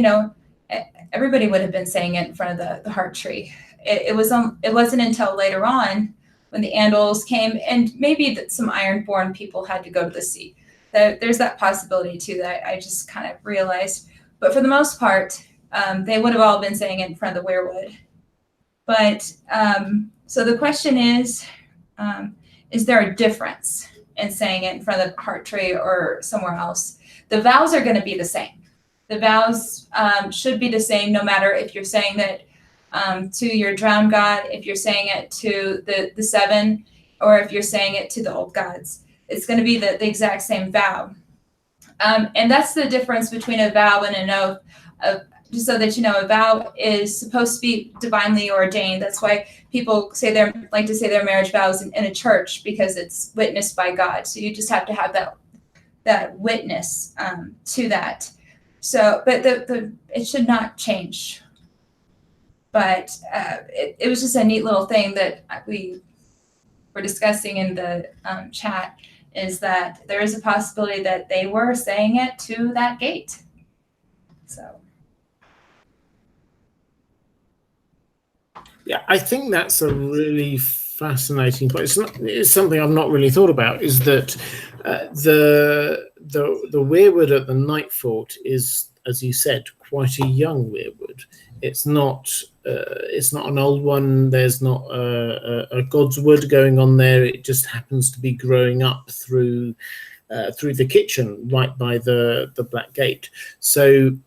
saying it in front of the heart tree. It wasn't until later on, when the Andals came, and maybe that some Ironborn people had to go to the sea. There's that possibility too that I just kind of realized. But for the most part, they would have all been saying it in front of the weirwood. But so the question is there a difference in saying it in front of the heart tree or somewhere else? The vows are going to be the same. The vows should be the same, no matter if you're saying that to your drowned god, if you're saying it to the seven, or if you're saying it to the old gods. It's going to be the exact same vow. And that's the difference between a vow and an oath. Just so that you know, a vow is supposed to be divinely ordained. That's why people like to say their marriage vows in a church, because it's witnessed by God. So you just have to have that witness to that. So, but it should not change. But it was just a neat little thing that we were discussing in the chat, is that there is a possibility that they were saying it to that gate. So. Yeah, I think that's a really fascinating point. It's something I've not really thought about, is that the weirwood at the Night Fort is, as you said, quite a young weirwood. It's not an old one. There's not a godswood going on there. It just happens to be growing up through the kitchen right by the Black Gate. So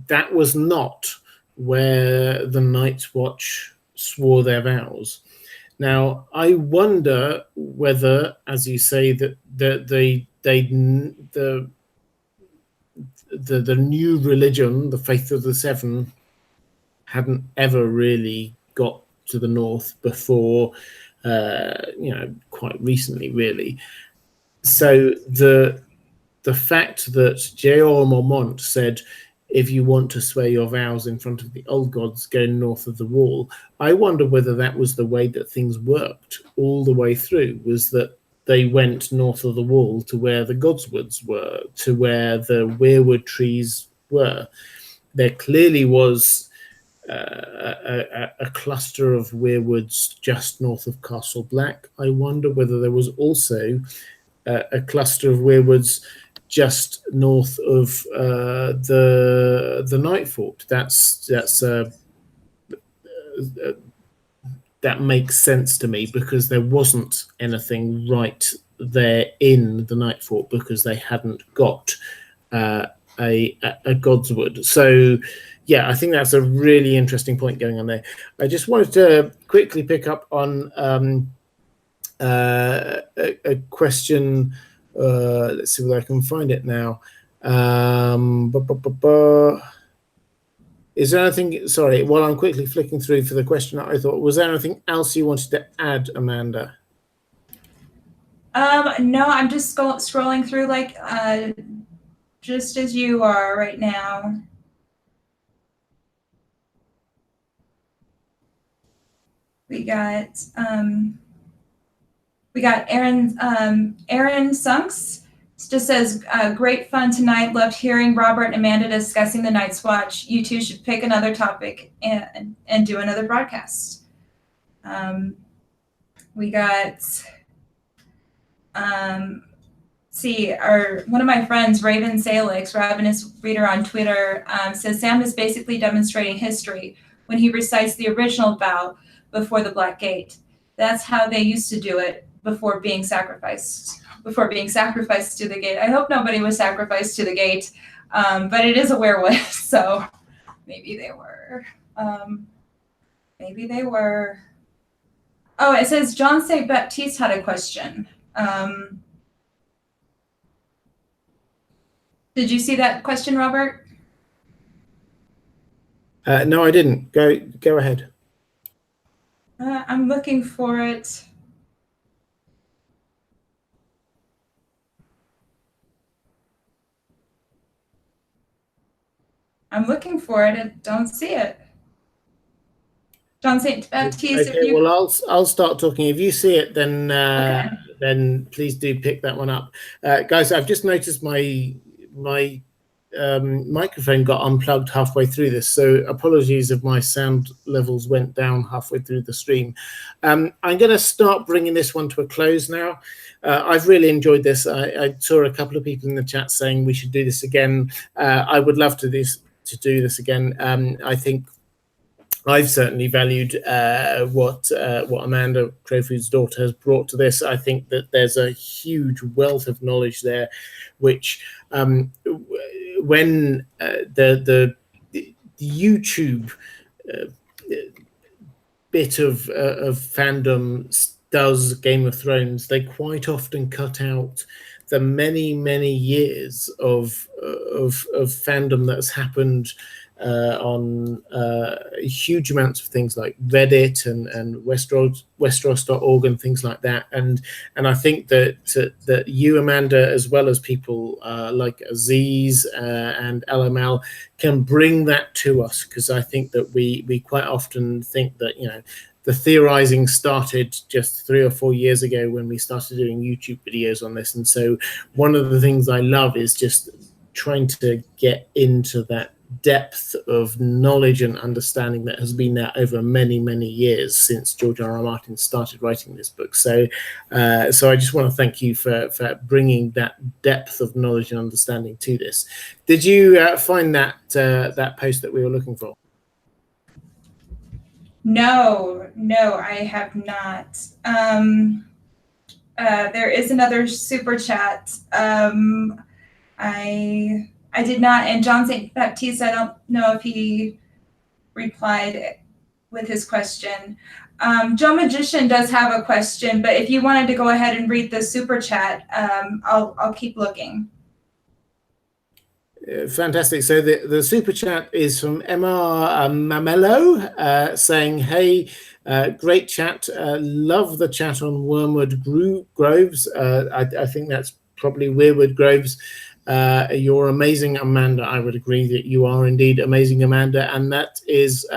that was not where the Night's Watch swore their vows. Now, I wonder whether, as you say, that the new religion, the Faith of the Seven, hadn't ever really got to the north before, quite recently, really. So the fact that Jeor Mormont said, if you want to swear your vows in front of the old gods, go north of the wall, I wonder whether that was the way that things worked all the way through, was that they went north of the wall to where the godswoods were, to where the weirwood trees were. There clearly was a cluster of weirwoods just north of Castle Black. I wonder whether there was also a cluster of weirwoods just north of the Night Fort. That makes sense to me, because there wasn't anything right there in the Night Fort because they hadn't got a Godswood. So yeah, I think that's a really interesting point going on there. I just wanted to quickly pick up on a question. Let's see whether I can find it now. Is there anything, sorry, while I'm quickly flicking through for the question that I thought, was there anything else you wanted to add, Amanda? No, I'm just scrolling through like just as you are right now. We got Aaron Sunks just says, great fun tonight. Loved hearing Robert and Amanda discussing the Night's Watch. You two should pick another topic and do another broadcast. We got one of my friends, Raven Salix, Ravenous Reader on Twitter, says Sam is basically demonstrating history when he recites the original vow before the Black Gate. That's how they used to do it before being sacrificed to the gate. I hope nobody was sacrificed to the gate, but it is a werewolf, so maybe they were. Maybe they were. Oh, it says John St. Baptiste had a question. Did you see that question, Robert? No, I didn't. Go ahead. I'm looking for it. I'm looking for it. I don't see it. John St. Baptiste. Okay, well, I'll start talking. If you see it, then Okay. then please do pick that one up, guys. I've just noticed my microphone got unplugged halfway through this, so apologies if my sound levels went down halfway through the stream. I'm going to start bringing this one to a close now. I've really enjoyed this. I saw a couple of people in the chat saying we should do this again. I would love to do this again. I think I've certainly valued what Amanda, Crowfood's daughter, has brought to this. I think that there's a huge wealth of knowledge there, which when the YouTube bit of fandom does Game of Thrones, they quite often cut out the many years of fandom that's happened on huge amounts of things like Reddit and Westeros.org and things like that, and I think that you, Amanda, as well as people like Aziz and LML, can bring that to us, because I think that we quite often think that, you know, the theorizing started just 3 or 4 years ago when we started doing YouTube videos on this, and so one of the things I love is just trying to get into that depth of knowledge and understanding that has been there over many years since George R.R. Martin started writing this book. So I just want to thank you for bringing that depth of knowledge and understanding to this. Did you find that that post that we were looking for? No, I have not. There is another super chat. I did not, and John St. Baptiste, I don't know if he replied with his question. Joe Magician does have a question, but if you wanted to go ahead and read the super chat, I'll keep looking. Fantastic. So the super chat is from Emma Mamelo saying, hey, great chat. Love the chat on Wormwood Groves. I think that's probably Weirwood Groves. You're amazing, Amanda. I would agree that you are indeed amazing, Amanda, and that is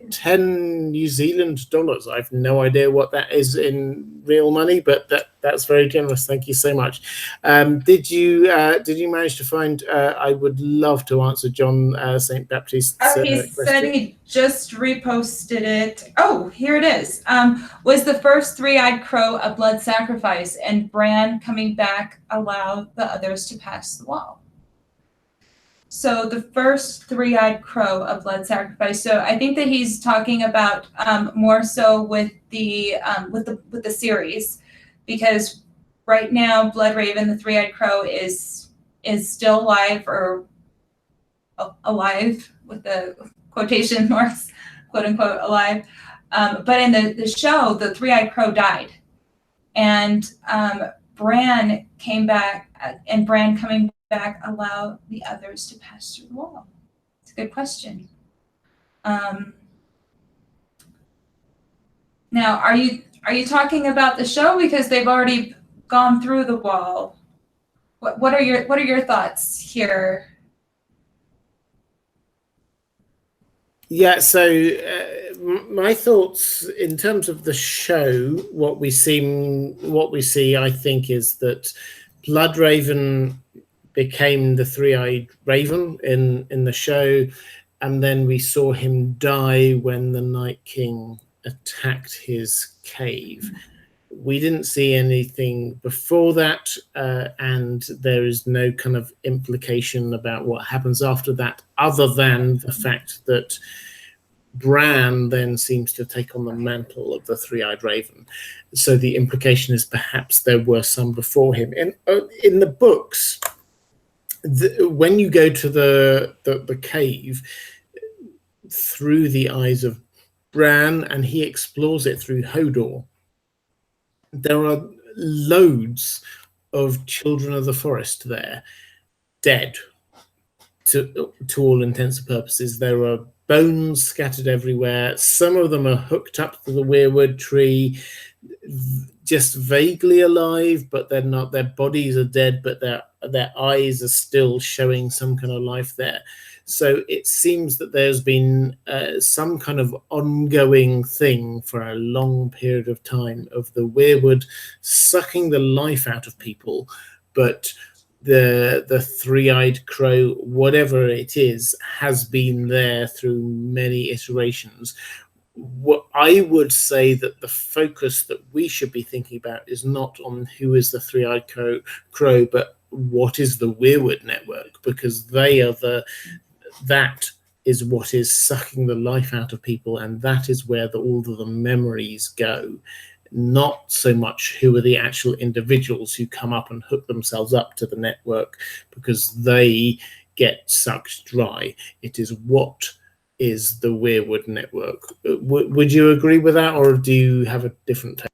10 New Zealand dollars. I have no idea what that is in real money, but that's very generous. Thank you so much. Did you manage to find? I would love to answer John St. Baptiste's he said he just reposted it. Oh, here it is. Was the first three-eyed crow a blood sacrifice, and Bran coming back allowed the others to pass the wall? So the first three-eyed crow, a blood sacrifice. So I think that he's talking about more so with the series, because right now, Bloodraven, the three-eyed crow, is still alive, or alive with the quotation marks, quote unquote alive. But in the show, the three-eyed crow died, and Bran came back, and Bran coming back allowed the others to pass through the wall. It's a good question. Now, are you talking about the show, because they've already gone through the wall? What are your thoughts here? Yeah, so my thoughts in terms of the show, what we see, I think, is that Bloodraven became the three-eyed raven in the show, and then we saw him die when the Night King attacked his cave. We didn't see anything before that, and there is no kind of implication about what happens after that, other than the fact that Bran then seems to take on the mantle of the three-eyed raven. So the implication is perhaps there were some before him. In the books, when you go to the cave through the eyes of Bran, and he explores it through Hodor, there are loads of children of the forest there, dead to all intents and purposes. There are bones scattered everywhere. Some of them are hooked up to the weirwood tree, just vaguely alive, but they're not. Their bodies are dead, but their eyes are still showing some kind of life there. So it seems that there's been some kind of ongoing thing for a long period of time of the weirwood sucking the life out of people, but the three-eyed crow, whatever it is, has been there through many iterations. What I would say that the focus that we should be thinking about is not on who is the three-eyed crow, but what is the weirwood network, because they are that is what is sucking the life out of people, and that is where all of the memories go. Not so much who are the actual individuals who come up and hook themselves up to the network, because they get sucked dry. It is what is the weirwood network. Would you agree with that, or do you have a different take?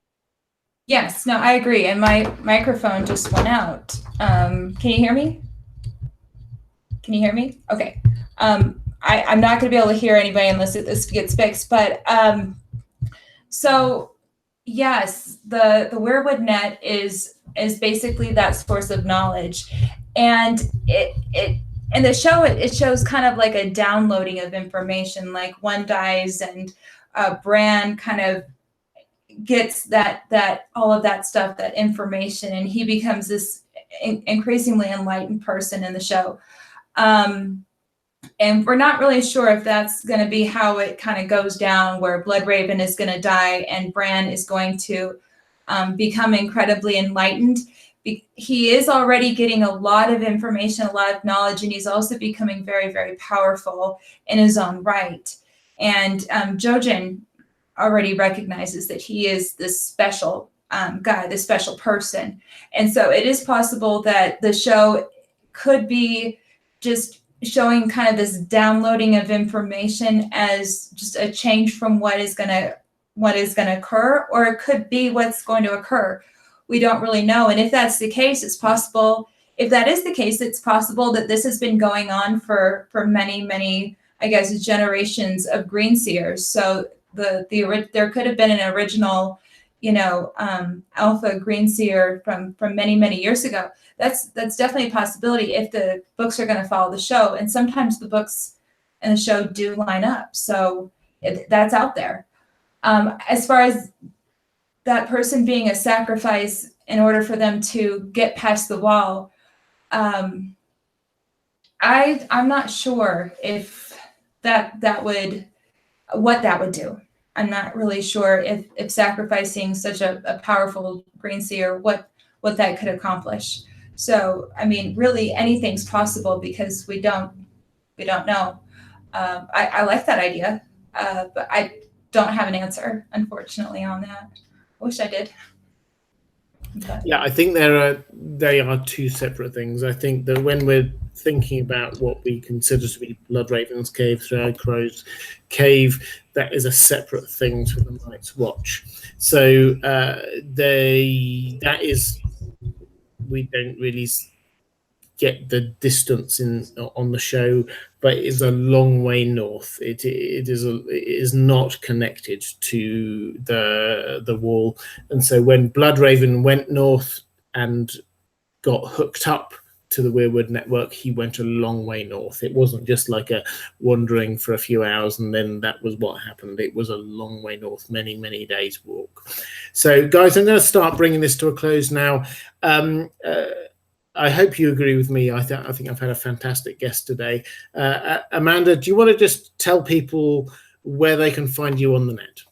Yes, no, I agree. And my microphone just went out. Can you hear me? Can you hear me? Okay. I'm not going to be able to hear anybody unless this gets fixed. But so yes, the weirwood net is basically that source of knowledge, and it in the show it shows kind of like a downloading of information. Like one dies, and Bran kind of gets that all of that stuff, that information, and he becomes this increasingly enlightened person in the show. And we're not really sure if that's going to be how it kind of goes down, where Bloodraven is going to die and Bran is going to become incredibly enlightened. He is already getting a lot of information, a lot of knowledge, and he's also becoming very, very powerful in his own right. And Jojen already recognizes that he is this special guy, this special person. And so it is possible that the show could be just showing kind of this downloading of information as just a change from what is going to occur, or it could be what's going to occur. We don't really know. And if that's the case, it's possible. If that is the case, it's possible that this has been going on for many, many, I guess, generations of greenseers. So there could have been an original, alpha greenseer from many, many years ago. That's definitely a possibility if the books are going to follow the show. And sometimes the books and the show do line up. So that's out there. As far as that person being a sacrifice in order for them to get past the wall, I'm not sure if what that would do. I'm not really sure if sacrificing such a powerful greenseer, what that could accomplish. So, I mean, really anything's possible because we don't know. I like that idea, but I don't have an answer, unfortunately, on that. I wish I did. But, yeah, I think they are two separate things. I think that when we're thinking about what we consider to be Bloodraven's cave, Three-Eyed Crow's cave, that is a separate thing to the Night's Watch. So we don't really get the distance on the show, but it is a long way north. It is not connected to the wall, and so when Bloodraven went north and got hooked up to the Weirwood network, he went a long way north. It wasn't just like a wandering for a few hours and then that was what happened. It was a long way north, many days walk. So guys, I'm going to start bringing this to a close now. I hope you agree with me. I think I've had a fantastic guest today. Amanda, do you want to just tell people where they can find you on the net?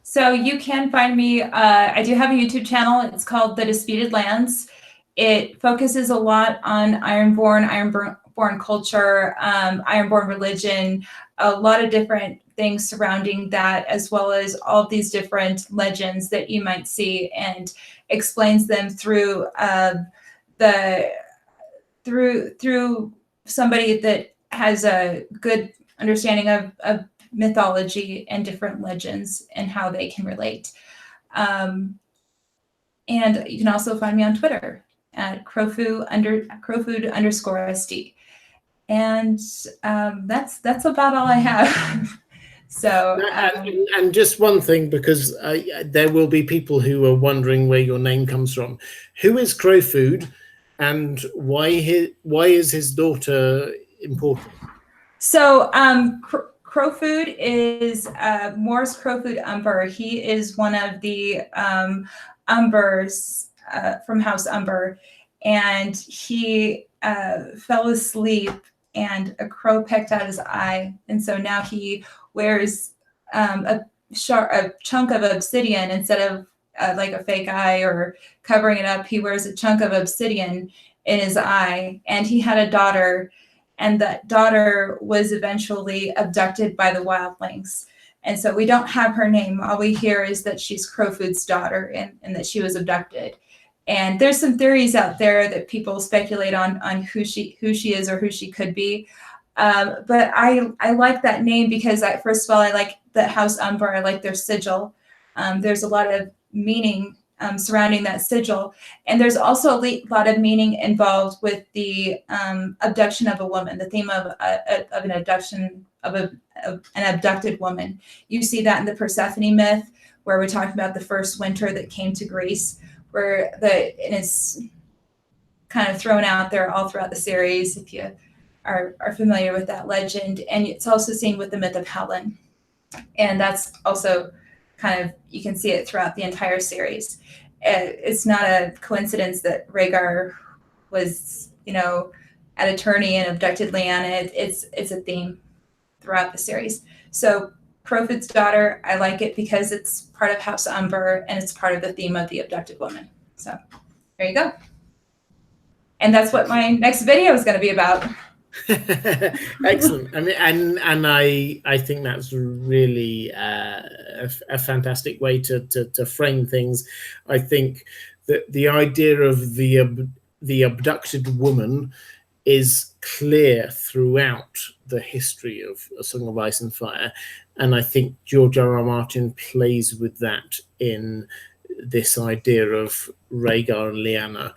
So you can find me. I do have a YouTube channel. It's called The Disputed Lands. It focuses a lot on Ironborn culture, Ironborn religion, a lot of different things surrounding that, as well as all of these different legends that you might see, and explains them through through somebody that has a good understanding of mythology and different legends and how they can relate. And you can also find me on Twitter at Crowfood_SD. And that's about all I have. So and just one thing, because there will be people who are wondering where your name comes from. Who is Crowfood, and why is his daughter important? So Crowfood is Morris Crowfood Umber. He is one of the Umbers from House Umber, and he fell asleep and a crow pecked out his eye, and so now he wears a chunk of obsidian instead of like a fake eye or covering it up. He wears a chunk of obsidian in his eye, and he had a daughter, and that daughter was eventually abducted by the wildlings. And so we don't have her name. All we hear is that she's Crowfood's daughter and that she was abducted. And there's some theories out there that people speculate on who she is or who she could be. But I like that name because first of all, I like the House Umber. I like their sigil. There's a lot of meaning surrounding that sigil. And there's also a lot of meaning involved with the abduction of a woman, the theme of an abduction of an abducted woman. You see that in the Persephone myth, where we're talking about the first winter that came to Greece, where and it's kind of thrown out there all throughout the series, if you are familiar with that legend. And it's also seen with the myth of Helen. And that's also kind of, you can see it throughout the entire series. It's not a coincidence that Rhaegar was, at a tourney and abducted Lyanna. It's a theme throughout the series. So Crowfood's daughter, I like it because it's part of House Umber and it's part of the theme of the abducted woman. So there you go. And that's what my next video is going to be about. Excellent. I mean, and I think that's really a fantastic way to frame things. I think that the idea of the abducted woman is clear throughout the history of A Song of Ice and Fire, and I think George R.R. Martin plays with that in this idea of Rhaegar and Lyanna,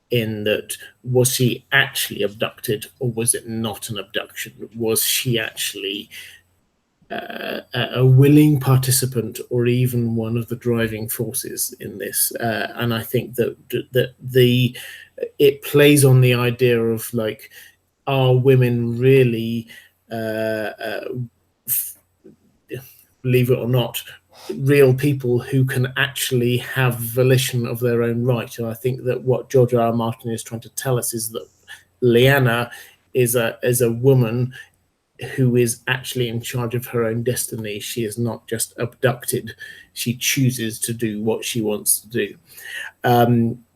in that, was she actually abducted or was it not an abduction? Was she actually a willing participant or even one of the driving forces in this? And I think that it plays on the idea of, like, are women really, believe it or not, real people who can actually have volition of their own right? And I think that what George R.R. Martin is trying to tell us is that Lyanna is a woman who is actually in charge of her own destiny. She is not just abducted. She chooses to do what she wants to do.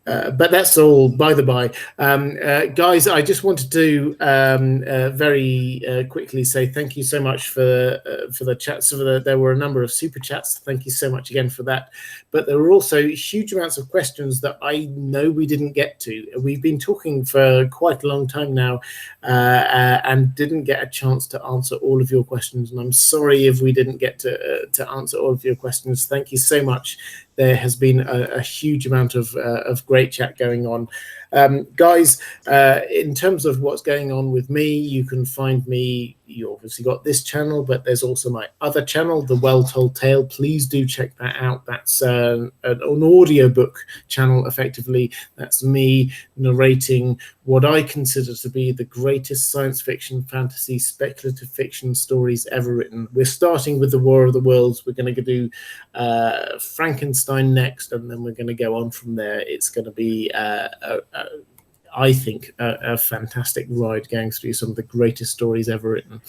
But that's all by the by. Guys, I just wanted to very quickly say thank you so much for the chats. There were a number of super chats. Thank you so much again for that. But there were also huge amounts of questions that I know we didn't get to. We've been talking for quite a long time now and didn't get a chance to answer all of your questions. And I'm sorry if we didn't get to answer all of your questions. Thank you so much. There has been a huge amount of great chat going on. Guys, in terms of what's going on with me, you can find me. You obviously got this channel, but there's also my other channel, The Well Told Tale. Please do check that out. That's an audiobook channel, effectively. That's me narrating what I consider to be the greatest science fiction, fantasy, speculative fiction stories ever written. We're starting with The War of the Worlds. We're going to do Frankenstein next, and then we're going to go on from there. It's going to be I think a fantastic ride going through some of the greatest stories ever written.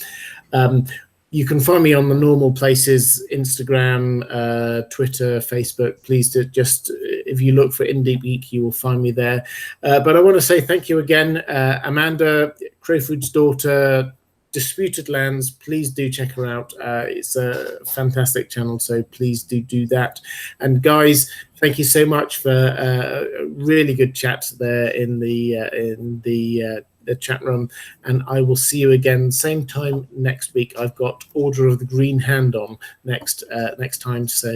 You can find me on the normal places: Instagram, Twitter, Facebook. Please do just, if you look for Indie Geek, you will find me there. But I want to say thank you again, Amanda, Crowfood's daughter, Disputed Lands. Please do check her out. It's a fantastic channel, so please do that. And guys, thank you so much for a really good chat there in the chat room, and I will see you again same time next week. I've got Order of the Green Hand on next time, so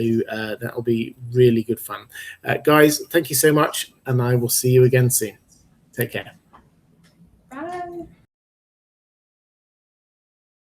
that'll be really good fun. Guys, thank you so much, and I will see you again soon. Take care.